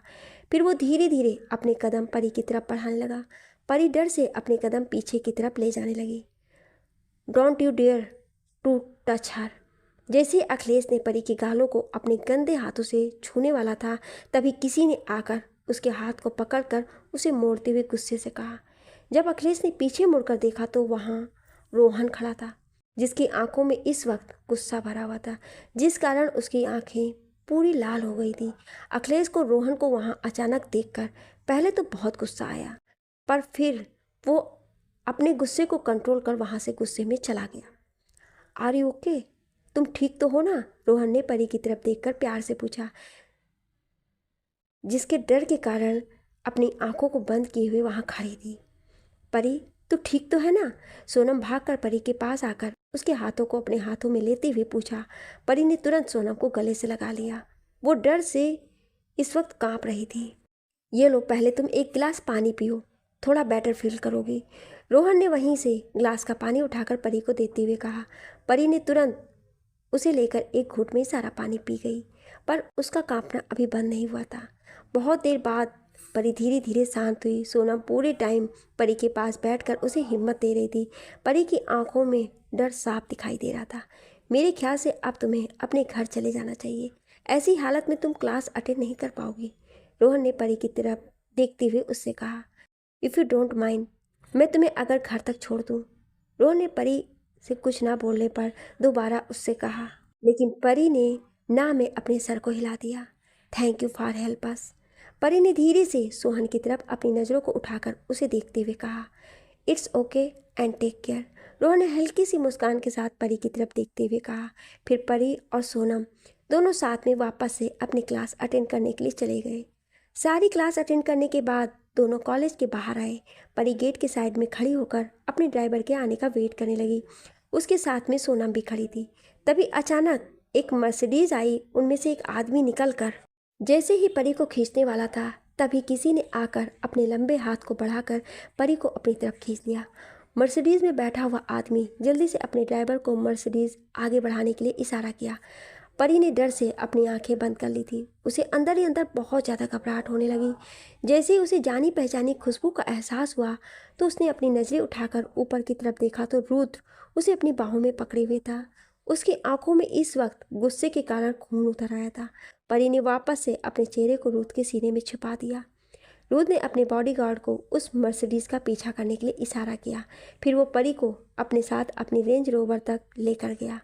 फिर वो धीरे धीरे अपने कदम परी की तरफ बढ़ाने लगा। परी डर से अपने कदम पीछे की तरफ ले जाने लगी। Don't you dare to touch her. जैसे अखिलेश ने परी के गालों को अपने गंदे हाथों से छूने वाला था, तभी किसी ने आकर उसके हाथ को पकड़कर उसे मोड़ते हुए गुस्से से कहा। जब अखिलेश ने पीछे मुड़कर देखा तो वहाँ रोहन खड़ा था, जिसकी आंखों में इस वक्त गुस्सा भरा हुआ था, जिस कारण उसकी आंखें पूरी लाल हो गई थी। अखिलेश को रोहन को वहाँ अचानक देखकर पहले तो बहुत गुस्सा आया, पर फिर वो अपने गुस्से को कंट्रोल कर वहाँ से गुस्से में चला गया। Are you okay? तुम ठीक तो हो ना? रोहन ने परी की तरफ देखकर प्यार से पूछा, जिसके डर के कारण अपनी आंखों को बंद किए हुए वहाँ खड़ी थी। परी, तू ठीक तो है ना? सोनम भागकर परी के पास आकर उसके हाथों को अपने हाथों में लेते हुए पूछा। परी ने तुरंत सोनम को गले से लगा लिया। वो डर से इस वक्त कांप रही थी। ये लो, पहले तुम एक गिलास पानी पियो, थोड़ा बेटर फील करोगी। रोहन ने वहीं से गिलास का पानी उठाकर परी को देते हुए कहा। परी ने तुरंत उसे लेकर एक घूंट में सारा पानी पी गई, पर उसका कांपना अभी बंद नहीं हुआ था। बहुत देर बाद परी धीरे धीरे शांत हुई। सोनम पूरे टाइम परी के पास बैठकर उसे हिम्मत दे रही थी। परी की आंखों में डर साफ दिखाई दे रहा था। मेरे ख्याल से अब तुम्हें अपने घर चले जाना चाहिए, ऐसी हालत में तुम क्लास अटेंड नहीं कर पाओगी। रोहन ने परी की तरफ देखते हुए उससे कहा। इफ़ यू डोंट माइंड, मैं तुम्हें अगर घर तक छोड़ दूँ। रोहन ने परी से कुछ ना बोलने पर दोबारा उससे कहा, लेकिन परी ने ना में अपने सर को हिला दिया। Thank you for help us. परी ने धीरे से सोहन की तरफ अपनी नज़रों को उठाकर उसे देखते हुए कहा, it's okay and take care. Rohan ने हल्की सी मुस्कान के साथ परी की तरफ देखते हुए कहा। फिर परी और सोनम दोनों साथ में वापस से अपनी क्लास अटेंड करने के लिए चले गए। सारी क्लास अटेंड करने के बाद दोनों कॉलेज के बाहर आए। परी गेट के साइड में खड़ी होकर अपने ड्राइवर के आने का वेट करने लगी। उसके साथ में सोनम भी खड़ी थी। तभी अचानक एक मर्सिडीज आई। उनमें से एक आदमी निकलकर जैसे ही परी को खींचने वाला था, तभी किसी ने आकर अपने लंबे हाथ को बढ़ाकर परी को अपनी तरफ खींच लिया। मर्सिडीज में बैठा हुआ आदमी जल्दी से अपने ड्राइवर को मर्सिडीज आगे बढ़ाने के लिए इशारा किया। परी ने डर से अपनी आंखें बंद कर ली थी। उसे अंदर ही अंदर बहुत ज़्यादा घबराहट होने लगी। जैसे ही उसे जानी पहचानी खुशबू का एहसास हुआ तो उसने अपनी नज़रें उठाकर ऊपर की तरफ देखा तो रुद्र उसे अपनी बाहों में पकड़े हुए था। उसकी आंखों में इस वक्त गुस्से के कारण खून उतर आया था। परी ने वापस से अपने चेहरे को रुद्र के सीने में छिपा दिया। रुद्र ने अपने बॉडीगार्ड को उस मर्सिडीज का पीछा करने के लिए इशारा किया। फिर वो परी को अपने साथ अपनी रेंज रोवर तक लेकर गया।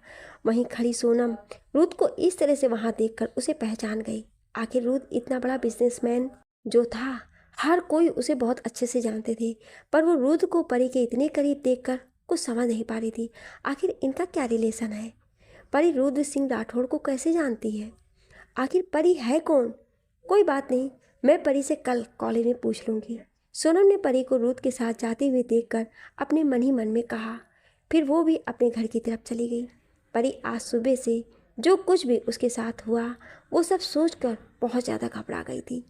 वहीं खड़ी सोनम रुद्र को इस तरह से वहां देखकर उसे पहचान गई। आखिर रुद्र इतना बड़ा बिजनेसमैन जो था, हर कोई उसे बहुत अच्छे से जानते थे, पर वो रुद्र को परी के इतने करीब देखकर कुछ समझ नहीं पा रही थी। आखिर इनका क्या रिलेशन है? परी रुद्र सिंह राठौड़ को कैसे जानती है? आखिर परी है कौन? कोई बात नहीं, मैं परी से कल कॉलेज में पूछ लूँगी। सोनम ने परी को रुद्र के साथ जाते हुए देखकर अपने मन ही मन में कहा। फिर वो भी अपने घर की तरफ चली गई। परी आज सुबह से जो कुछ भी उसके साथ हुआ वो सब सोचकर बहुत ज़्यादा घबरा गई थी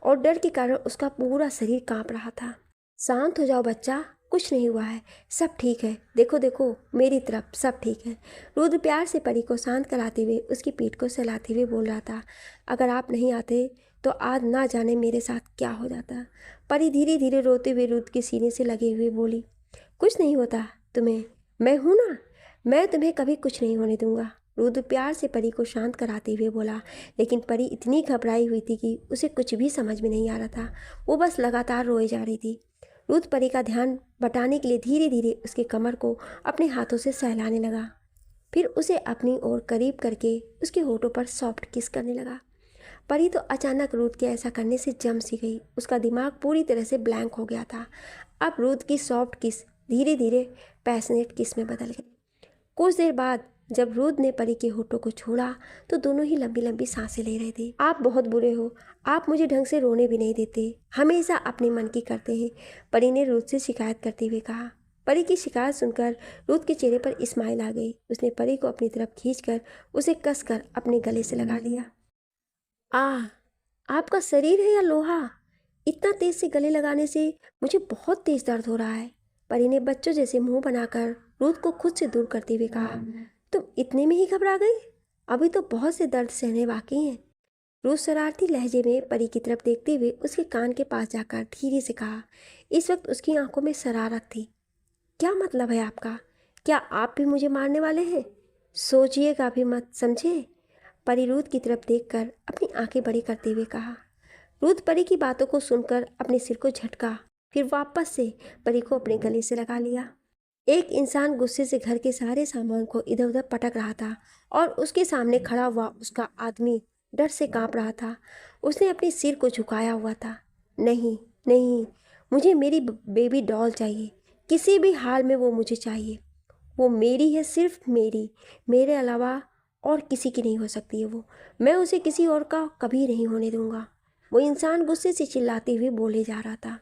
और डर के कारण उसका पूरा शरीर कांप रहा था। शांत हो जाओ बच्चा, कुछ नहीं हुआ है, सब ठीक है, देखो देखो मेरी तरफ सब ठीक है। रुद्र प्यार से परी को शांत कराते हुए उसकी पीठ को सहलाते हुए बोल रहा था। अगर आप नहीं आते तो आज ना जाने मेरे साथ क्या हो जाता। परी धीरे धीरे रोते हुए रुद्र के सीने से लगे हुए बोली, कुछ नहीं होता तुम्हें, मैं हूँ ना, मैं तुम्हें कभी कुछ नहीं होने दूंगा। रुद्र प्यार से परी को शांत कराते हुए बोला, लेकिन परी इतनी घबराई हुई थी कि उसे कुछ भी समझ में नहीं आ रहा था। वो बस लगातार रोए जा रही थी। रुद्र परी का ध्यान बटाने के लिए धीरे धीरे उसके कमर को अपने हाथों से सहलाने लगा। फिर उसे अपनी ओर करीब करके उसके होठों पर सॉफ्ट किस करने लगा। परी तो अचानक रुद्र के ऐसा करने से जम सी गई। उसका दिमाग पूरी तरह से ब्लैंक हो गया था। अब रुद्र की सॉफ्ट किस धीरे धीरे पैशनेट किस में बदल गई। कुछ देर बाद जब रुद्र ने परी के होठों को छोड़ा तो दोनों ही लंबी लंबी सांसें ले रहे थे। आप बहुत बुरे हो, आप मुझे ढंग से रोने भी नहीं देते, हमेशा अपने मन की करते हैं, परी ने रुद्र से शिकायत करते हुए कहा। परी की शिकायत सुनकर रुद्र के चेहरे पर स्माइल आ गई। उसने परी को अपनी तरफ खींचकर उसे कसकर अपने गले से लगा लिया। आपका शरीर है या लोहा? इतना तेज से गले लगाने से मुझे बहुत तेज दर्द हो रहा है, परी ने बच्चों जैसे मुंह बनाकर रुद्र को खुद से दूर करते हुए कहा। तुम इतने में ही घबरा गई? अभी तो बहुत से दर्द सहने बाकी हैं। रुद्र शरारती लहजे में परी की तरफ देखते हुए उसके कान के पास जाकर धीरे से कहा। इस वक्त उसकी आंखों में शरारत थी। क्या मतलब है आपका? क्या आप भी मुझे मारने वाले हैं? सोचिएगा भी मत, समझे? परी रुद्र की तरफ देखकर अपनी आंखें बड़ी करते हुए कहा। रुद्र परी की बातों को सुनकर अपने सिर को झटका, फिर वापस से परी को अपने गले से लगा लिया। एक इंसान गुस्से से घर के सारे सामान को इधर उधर पटक रहा था और उसके सामने खड़ा हुआ उसका आदमी डर से कांप रहा था। उसने अपने सिर को झुकाया हुआ था। नहीं नहीं, मुझे मेरी बेबी डॉल चाहिए, किसी भी हाल में वो मुझे चाहिए। वो मेरी है, सिर्फ मेरी, मेरे अलावा और किसी की नहीं हो सकती है वो। मैं उसे किसी और का कभी नहीं होने दूंगा। वो इंसान गुस्से से चिल्लाते हुए बोले जा रहा था।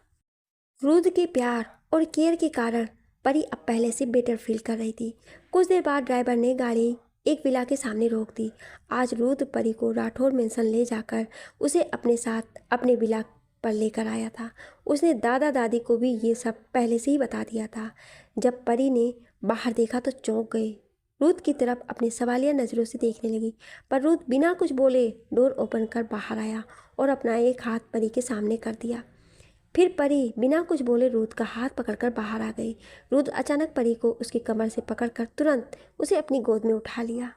रुद्र के प्यार और केयर के कारण परी अब पहले से बेटर फील कर रही थी। कुछ देर बाद ड्राइवर ने गाड़ी एक विला के सामने रोक दी। आज रुद्र परी को राठौर मेंशन ले जाकर उसे अपने साथ अपने विला पर लेकर आया था। उसने दादा दादी को भी ये सब पहले से ही बता दिया था। जब परी ने बाहर देखा तो चौंक गई। रुद्र की तरफ अपने सवालिया नज़रों से देखने लगी, पर रुद्र बिना कुछ बोले डोर ओपन कर बाहर आया और अपना एक हाथ परी के सामने कर दिया। फिर परी बिना कुछ बोले रुद्र का हाथ पकड़कर बाहर आ गई। रुद्र अचानक परी को उसकी कमर से पकड़कर तुरंत उसे अपनी गोद में उठा लिया।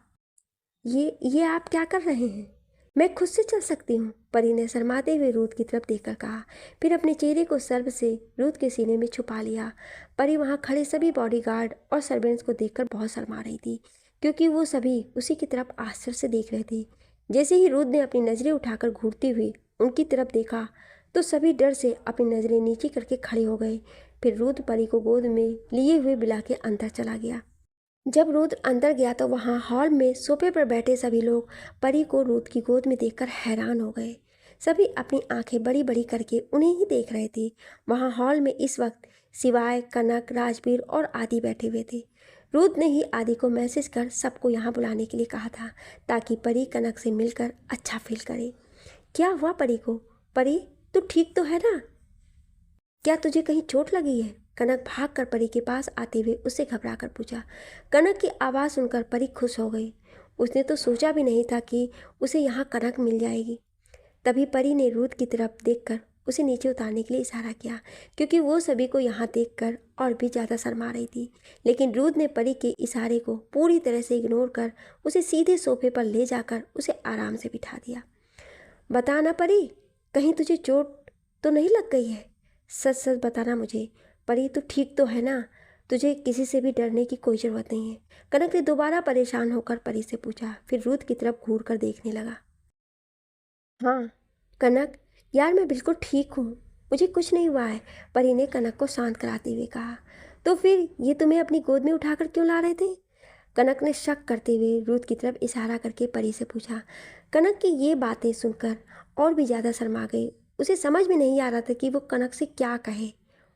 ये आप क्या कर रहे हैं? मैं खुद से चल सकती हूँ, परी ने शर्माते हुए रुद्र की तरफ देखकर कहा। फिर अपने चेहरे को सर्व से रुद्र के सीने में छुपा लिया। परी वहाँ खड़े सभी बॉडीगार्ड और सर्वेंट्स को देखकर बहुत शर्मा रही थी, क्योंकि वो सभी उसी की तरफ आश्चर्य से देख रहे थे। जैसे ही रुद्र ने अपनी नज़रें उठाकर घूरती हुई उनकी तरफ देखा तो सभी डर से अपनी नज़रें नीचे करके खड़े हो गए। फिर रुद्र परी को गोद में लिए हुए बिला के अंदर चला गया। जब रुद्र अंदर गया तो वहाँ हॉल में सोफे पर बैठे सभी लोग परी को रुद्र की गोद में देखकर हैरान हो गए। सभी अपनी आंखें बड़ी बड़ी करके उन्हें ही देख रहे थे। वहाँ हॉल में इस वक्त सिवाय कनक, राजवीर और आदि बैठे हुए थे। रुद्र ने ही आदि को मैसेज कर सबको यहाँ बुलाने के लिए कहा था, ताकि परी कनक से मिलकर अच्छा फील करे। क्या हुआ परी को? परी, तू ठीक तो है ना? क्या तुझे कहीं चोट लगी है? कनक भाग कर परी के पास आते हुए उससे घबरा कर पूछा। कनक की आवाज़ सुनकर परी खुश हो गई। उसने तो सोचा भी नहीं था कि उसे यहाँ कनक मिल जाएगी। तभी परी ने रुद्र की तरफ देखकर उसे नीचे उतारने के लिए इशारा किया, क्योंकि वो सभी को यहाँ देखकर और भी ज़्यादा शर्मा रही थी। लेकिन रुद्र ने परी के इशारे को पूरी तरह से इग्नोर कर उसे सीधे सोफे पर ले जाकर उसे आराम से बिठा दिया। बता ना परी, कहीं तुझे चोट तो नहीं लग गई है? सच सच बताना मुझे। परी, तू ठीक तो है ना? तुझे किसी से भी डरने की कोई ज़रूरत नहीं है, कनक ने दोबारा परेशान होकर परी से पूछा। फिर रुद्र की तरफ घूर कर देखने लगा। हाँ कनक, यार मैं बिल्कुल ठीक हूँ, मुझे कुछ नहीं हुआ है, परी ने कनक को शांत कराते हुए कहा। तो फिर ये तुम्हें अपनी गोद में उठाकर क्यों ला रहे थे? कनक ने शक करते हुए रुद्र की तरफ इशारा करके परी से पूछा। कनक की ये बातें सुनकर और भी ज़्यादा शर्मा गई। उसे समझ में नहीं आ रहा था कि वो कनक से क्या कहे।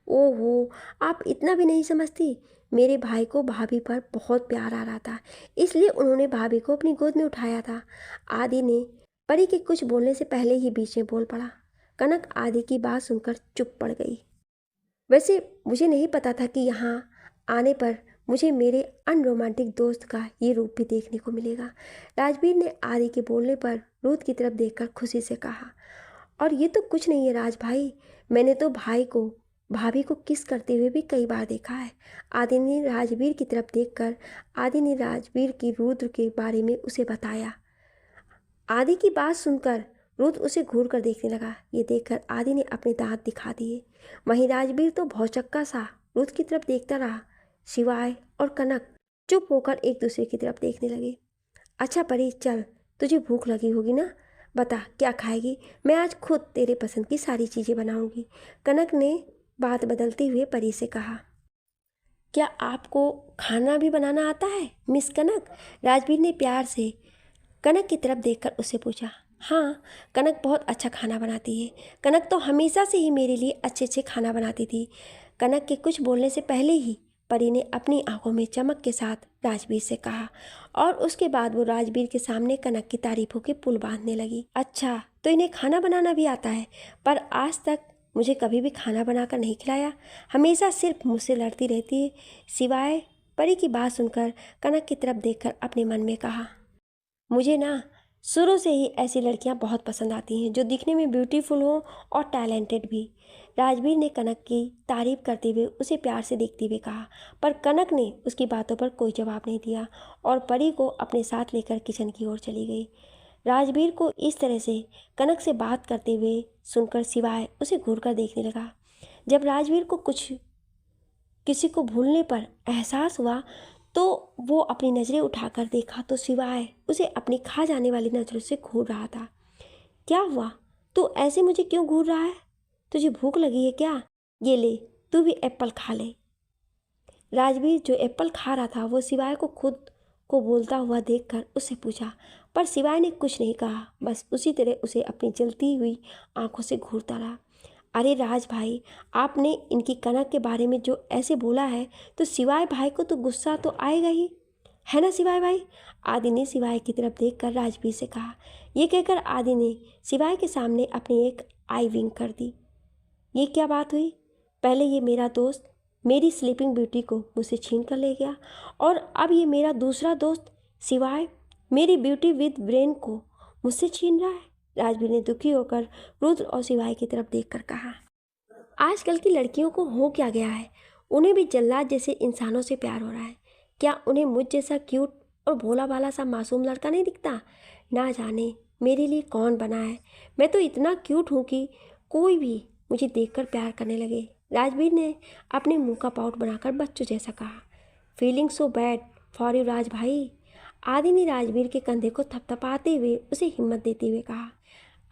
ओहो, आप इतना भी नहीं समझती। मेरे भाई को भाभी पर बहुत प्यार आ रहा था, इसलिए उन्होंने भाभी को अपनी गोद में उठाया था। आदि ने परी के कुछ बोलने से पहले ही बीच में बोल पड़ा। कनक आदि की बात सुनकर चुप पड़ गई। वैसे मुझे नहीं पता था कि यहाँ आने पर मुझे मेरे अनरोमांटिक दोस्त का ये रूप भी देखने को मिलेगा। राजवीर ने आदि के बोलने पर रुद्र की तरफ देखकर खुशी से कहा। और ये तो कुछ नहीं है राज भाई, मैंने तो भाई को भाभी को किस करते हुए भी कई बार देखा है। आदि ने राजवीर की तरफ देखकर आदि ने राजवीर की रुद्र के बारे में उसे बताया। आदि की बात सुनकर रुद्र उसे घूर कर देखने लगा। ये देखकर आदि ने अपने दांत दिखा दिए। वहीं राजवीर तो भौचक्का सा रुद्र की तरफ देखता रहा। शिवाय और कनक चुप होकर एक दूसरे की तरफ देखने लगे। अच्छा परी, चल, तुझे भूख लगी होगी ना, बता क्या खाएगी, मैं आज खुद तेरे पसंद की सारी चीज़ें बनाऊंगी। कनक ने बात बदलते हुए परी से कहा। क्या आपको खाना भी बनाना आता है मिस कनक? राजवीर ने प्यार से कनक की तरफ देखकर उससे पूछा। हाँ, कनक बहुत अच्छा खाना बनाती है। कनक तो हमेशा से ही मेरे लिए अच्छे अच्छे खाना बनाती थी। कनक के कुछ बोलने से पहले ही परी ने अपनी आंखों में चमक के साथ राजवीर से कहा और उसके बाद वो राजवीर के सामने कनक की तारीफों के पुल बांधने लगी। अच्छा, तो इन्हें खाना बनाना भी आता है, पर आज तक मुझे कभी भी खाना बनाकर नहीं खिलाया, हमेशा सिर्फ मुझसे लड़ती रहती है। सिवाय परी की बात सुनकर कनक की तरफ देखकर अपने मन में कहा, मुझे ना शुरू से ही ऐसी लड़कियां बहुत पसंद आती हैं जो दिखने में ब्यूटीफुल हो और टैलेंटेड भी। राजवीर ने कनक की तारीफ करते हुए उसे प्यार से देखते हुए कहा, पर कनक ने उसकी बातों पर कोई जवाब नहीं दिया और परी को अपने साथ लेकर किचन की ओर चली गई। राजवीर को इस तरह से कनक से बात करते हुए सुनकर सिवाय उसे घूर कर देखने लगा। जब राजवीर को किसी को भूलने पर एहसास हुआ तो वो अपनी नज़रें उठाकर देखा तो सिवाय उसे अपनी खा जाने वाली नज़रों से घूर रहा था। क्या हुआ, तू ऐसे मुझे क्यों घूर रहा है? तुझे भूख लगी है क्या? ये ले, तू भी एप्पल खा ले। राजवीर जो एप्पल खा रहा था वो सिवाय को खुद को बोलता हुआ देखकर उससे पूछा, पर सिवाय ने कुछ नहीं कहा, बस उसी तरह उसे अपनी जलती हुई आंखों से घूरता रहा। अरे राज भाई, आपने इनकी कनक के बारे में जो ऐसे बोला है तो सिवाय भाई को तो गुस्सा तो आएगा ही, है ना सिवाय भाई? आदि ने सिवाय की तरफ देखकर राजवीर से कहा। ये कहकर आदि ने सिवाय के सामने अपनी एक आई विंक कर दी। ये क्या बात हुई? पहले ये मेरा दोस्त मेरी स्लीपिंग ब्यूटी को मुझसे छीन कर ले गया और अब ये मेरा दूसरा दोस्त सिवाय मेरी ब्यूटी विद ब्रेन को मुझसे छीन रहा है। राजवीर ने दुखी होकर रुद्र और सिवाय की तरफ देखकर कहा, आजकल की लड़कियों को हो क्या गया है? उन्हें भी जल्लाद जैसे इंसानों से प्यार हो रहा है। क्या उन्हें मुझ जैसा क्यूट और भोला भाला सा मासूम लड़का नहीं दिखता? ना जाने मेरे लिए कौन बना है। मैं तो इतना क्यूट हूँ कि कोई भी मुझे देखकर प्यार करने लगे। राजवीर ने अपने मुंह का पाउट बनाकर बच्चों जैसा कहा। Feeling so bad for you Raj भाई। आदि ने राजवीर के कंधे को थपथपाते हुए उसे हिम्मत देते हुए कहा।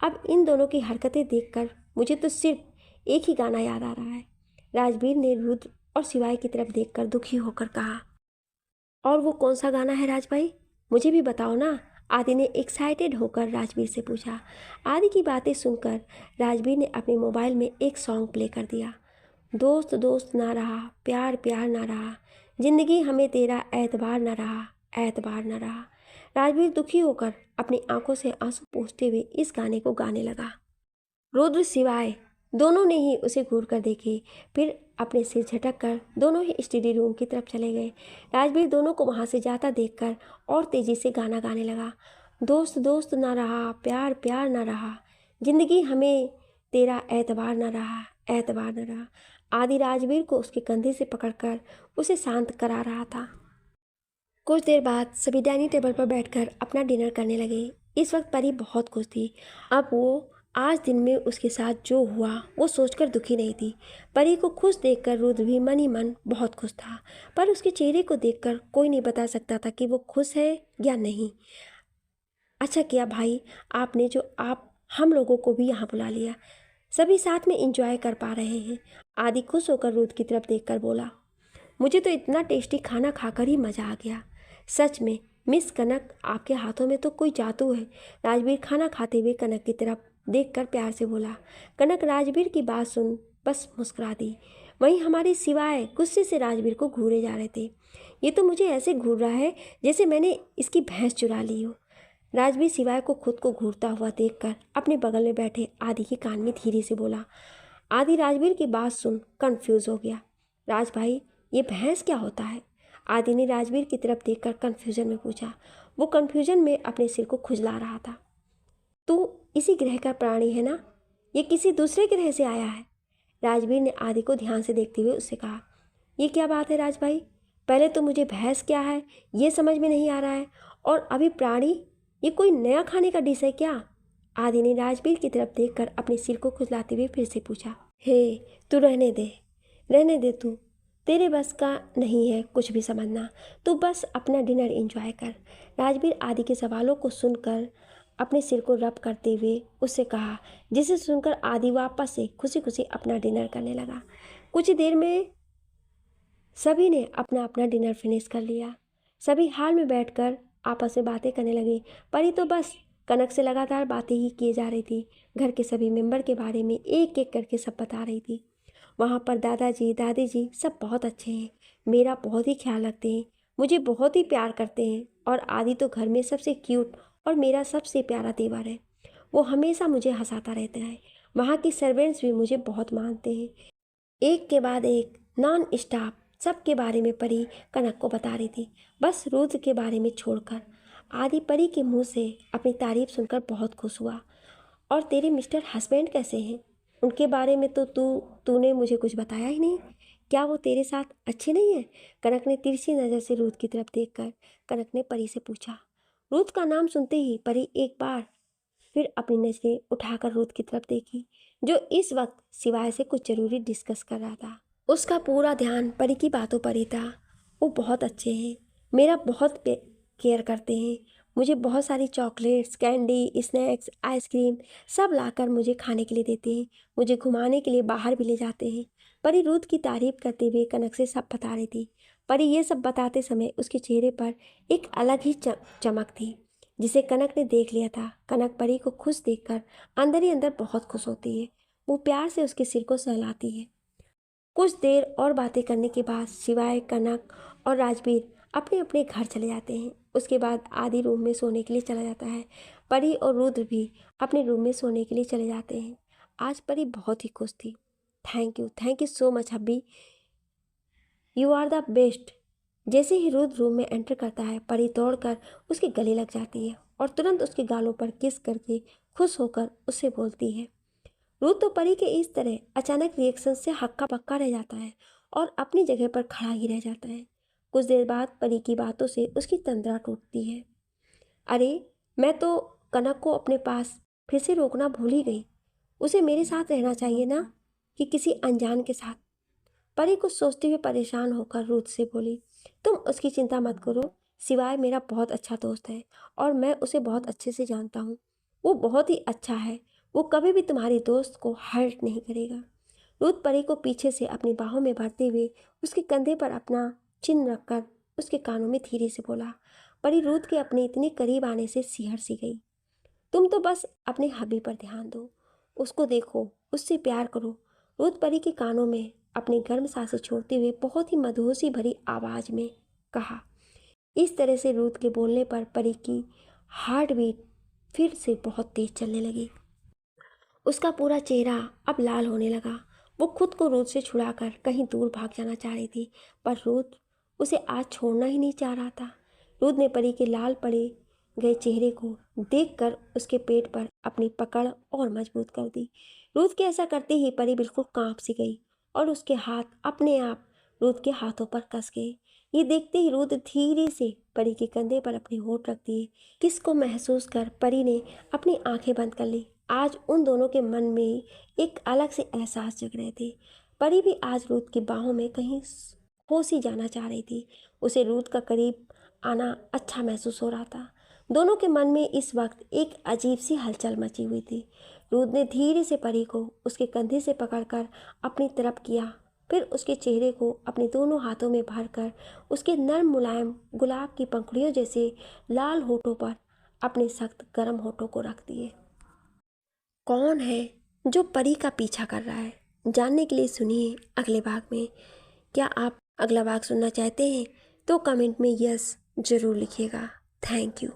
अब इन दोनों की हरकतें देखकर मुझे तो सिर्फ एक ही गाना याद आ रहा है। राजवीर ने रुद्र और सिवाय की तरफ देखकर दुखी होकर कहा। और वो कौन सा गाना है राज भाई, मुझे भी बताओ ना। आदि ने एक्साइटेड होकर राजवीर से पूछा। आदि की बातें सुनकर राजवीर ने अपने मोबाइल में एक सॉन्ग प्ले कर दिया। दोस्त दोस्त ना रहा, प्यार प्यार ना रहा, जिंदगी हमें तेरा एतबार ना रहा, एतबार ना रहा। राजवीर दुखी होकर अपनी आंखों से आंसू पोंछते हुए इस गाने को गाने लगा। रुद्र सिवाय दोनों ने ही उसे घूर कर देखे, फिर अपने सिर झटक कर दोनों ही स्टडी रूम की तरफ चले गए। राजवीर दोनों को वहां से जाता देखकर और तेजी से गाना गाने लगा। दोस्त दोस्त ना रहा, प्यार प्यार ना रहा, जिंदगी हमें तेरा एतबार ना रहा, एतबार ना रहा। आदि राजवीर को उसके कंधे से पकड़कर उसे शांत करा रहा था। कुछ देर बाद सभी डाइनिंग टेबल पर बैठकर अपना डिनर करने लगे। इस वक्त परी बहुत खुश थी। अब वो आज दिन में उसके साथ जो हुआ वो सोचकर दुखी नहीं थी। परी को खुश देखकर रुद्र भी मन ही मन बहुत खुश था, पर उसके चेहरे को देखकर कोई नहीं बता सकता था कि वो खुश है या नहीं। अच्छा किया भाई आपने जो आप हम लोगों को भी यहाँ बुला लिया, सभी साथ में एंजॉय कर पा रहे हैं। आदि खुश होकर रुद्र की तरफ देखकर बोला, मुझे तो इतना टेस्टी खाना खाकर ही मज़ा आ गया। सच में मिस कनक, आपके हाथों में तो कोई जादू है। राजवीर खाना खाते हुए कनक की तरफ देखकर प्यार से बोला। कनक राजवीर की बात सुन बस मुस्कुरा दी। वहीं हमारे सिवाय गुस्से से राजवीर को घूरे जा रहे थे। ये तो मुझे ऐसे घूर रहा है जैसे मैंने इसकी भैंस चुरा ली हो। राजवीर सिवाय को खुद को घूरता हुआ देखकर अपने बगल में बैठे आदि के कान में धीरे से बोला। आदि राजवीर की बात सुन कंफ्यूज हो गया। राज भाई, ये भैंस क्या होता है? आदि ने राजवीर की तरफ देखकर कंफ्यूजन में पूछा। वो कंफ्यूजन में अपने सिर को खुजला रहा था। तू इसी ग्रह का प्राणी है ना, ये किसी दूसरे ग्रह से आया है? राजवीर ने आदि को ध्यान से देखते हुए उससे कहा। ये क्या बात है राज भाई, पहले तो मुझे भैंस क्या है ये समझ में नहीं आ रहा है, और अभी प्राणी, ये कोई नया खाने का डिश है क्या? आदि ने राजवीर की तरफ देखकर अपने सिर को खुजलाते हुए फिर से पूछा। हे, तू रहने दे तू। तेरे बस का नहीं है कुछ भी समझना। तू बस अपना डिनर एंजॉय कर। राजवीर आदि के सवालों को सुनकर अपने सिर को रब करते हुए उससे कहा, जिसे सुनकर आदि वापस से खुशी खुशी अपना डिनर करने लगा। कुछ ही देर में सभी ने अपना अपना डिनर फिनिश कर लिया। सभी हाल में बैठकर आपस में बातें करने लगे। परी तो बस कनक से लगातार बातें ही किए जा रही थी। घर के सभी मेंबर के बारे में एक एक करके सब बता रही थी। वहाँ पर दादाजी दादी जी सब बहुत अच्छे हैं, मेरा बहुत ही ख्याल रखते हैं, मुझे बहुत ही प्यार करते हैं। और आदि तो घर में सबसे क्यूट और मेरा सबसे प्यारा तेवर है। वो हमेशा मुझे हंसाता रहता है। वहाँ की सर्वेंट्स भी मुझे बहुत मानते हैं। एक के बाद एक नॉन स्टॉप सबके बारे में परी कनक को बता रही थी, बस रुद्र के बारे में छोड़कर। आदि परी के मुंह से अपनी तारीफ सुनकर बहुत खुश हुआ। और तेरे मिस्टर हस्बैंड कैसे हैं? उनके बारे में तो तूने मुझे कुछ बताया ही नहीं। क्या वो तेरे साथ अच्छे नहीं हैं? कनक ने तिरछी नज़र से रुद्र की तरफ देखकर कनक ने परी से पूछा। रुद्र का नाम सुनते ही परी एक बार फिर अपनी नज़रें उठाकर रुद्र की तरफ देखी, जो इस वक्त सिवाय से कुछ जरूरी डिस्कस कर रहा था। उसका पूरा ध्यान परी की बातों पर ही था। वो बहुत अच्छे हैं, मेरा बहुत केयर करते हैं। मुझे बहुत सारी चॉकलेट्स, कैंडी, स्नैक्स, आइसक्रीम सब लाकर मुझे खाने के लिए देते हैं। मुझे घुमाने के लिए बाहर भी ले जाते हैं। परी रुद्र की तारीफ करते हुए कनक से सब बता रही थी। परी ये सब बताते समय उसके चेहरे पर एक अलग ही चमक थी, जिसे कनक ने देख लिया था। कनक परी को खुश देखकर अंदर ही अंदर बहुत खुश होती है। वो प्यार से उसके सिर को सहलाती है। कुछ देर और बातें करने के बाद सिवाय कनक और राजवीर अपने अपने घर चले जाते हैं। उसके बाद आदि रूम में सोने के लिए चला जाता है। परी और रुद्र भी अपने रूम में सोने के लिए चले जाते हैं। आज परी बहुत ही खुश थी। Thank you so much hubby, you are the best. जैसे ही रुद्र रूम में एंटर करता है, परी दौड़कर उसके गले लग जाती है और तुरंत उसके गालों पर किस करके खुश होकर उससे बोलती है। रुद्र तो परी के इस तरह अचानक रिएक्शन से हक्का बक्का रह जाता है और अपनी जगह पर खड़ा ही रह जाता है। कुछ देर बाद परी की बातों से उसकी तंद्रा टूटती है। अरे, मैं तो कनक को अपने पास फिर से रोकना भूल ही गई। उसे मेरे साथ रहना चाहिए ना, कि किसी अनजान के साथ। परी कुछ सोचते हुए परेशान होकर रुद्र से बोली, तुम उसकी चिंता मत करो। सिवाय मेरा बहुत अच्छा दोस्त है और मैं उसे बहुत अच्छे से जानता हूँ। वो बहुत ही अच्छा है। वो कभी भी तुम्हारी दोस्त को हर्ट नहीं करेगा। रुद्र परी को पीछे से अपनी बाहों में भरते हुए उसके कंधे पर अपना चिन्ह रखकर उसके कानों में धीरे से बोला। परी रुद्र के अपने इतने करीब आने से सिहर सी गई। तुम तो बस अपने हबी पर ध्यान दो, उसको देखो, उससे प्यार करो। रुद्र परी के कानों में अपनी गर्म सांसें छोड़ते हुए बहुत ही मधुसी भरी आवाज में कहा। इस तरह से रुद्र के बोलने पर परी की हार्ट बीट फिर से बहुत तेज चलने लगी। उसका पूरा चेहरा अब लाल होने लगा। वो खुद को रुद्र से छुड़ाकर कहीं दूर भाग जाना चाह रही थी, पर रुद्र उसे आज छोड़ना ही नहीं चाह रहा था। रुद्र ने परी के लाल पड़े गए चेहरे को देखकर उसके पेट पर अपनी पकड़ और मजबूत कर दी। रुद्र के ऐसा करते ही परी बिल्कुल कांप सी गई और उसके हाथ अपने आप रुद्र के हाथों पर कस गए। ये देखते ही रुद्र धीरे से परी के कंधे पर अपने होंठ रख दिए। किसको महसूस कर परी ने अपनी आंखें बंद कर ली। आज उन दोनों के मन में एक अलग से एहसास जग रहे थे। परी भी आज रुद्र की बाहों में कहीं खो सी जाना चाह रही थी। उसे रुद्र का करीब आना अच्छा महसूस हो रहा था। दोनों के मन में इस वक्त एक अजीब सी हलचल मची हुई थी। रुद्र ने धीरे से परी को उसके कंधे से पकड़कर अपनी तरफ किया, फिर उसके चेहरे को अपने दोनों हाथों में भरकर उसके नर्म मुलायम गुलाब की पंखुड़ियों जैसे लाल होठों पर अपने सख्त गर्म होठों को रख दिए। कौन है जो परी का पीछा कर रहा है, जानने के लिए सुनिए अगले भाग में। क्या आप अगला भाग सुनना चाहते हैं तो कमेंट में यस ज़रूर लिखिएगा। Thank you.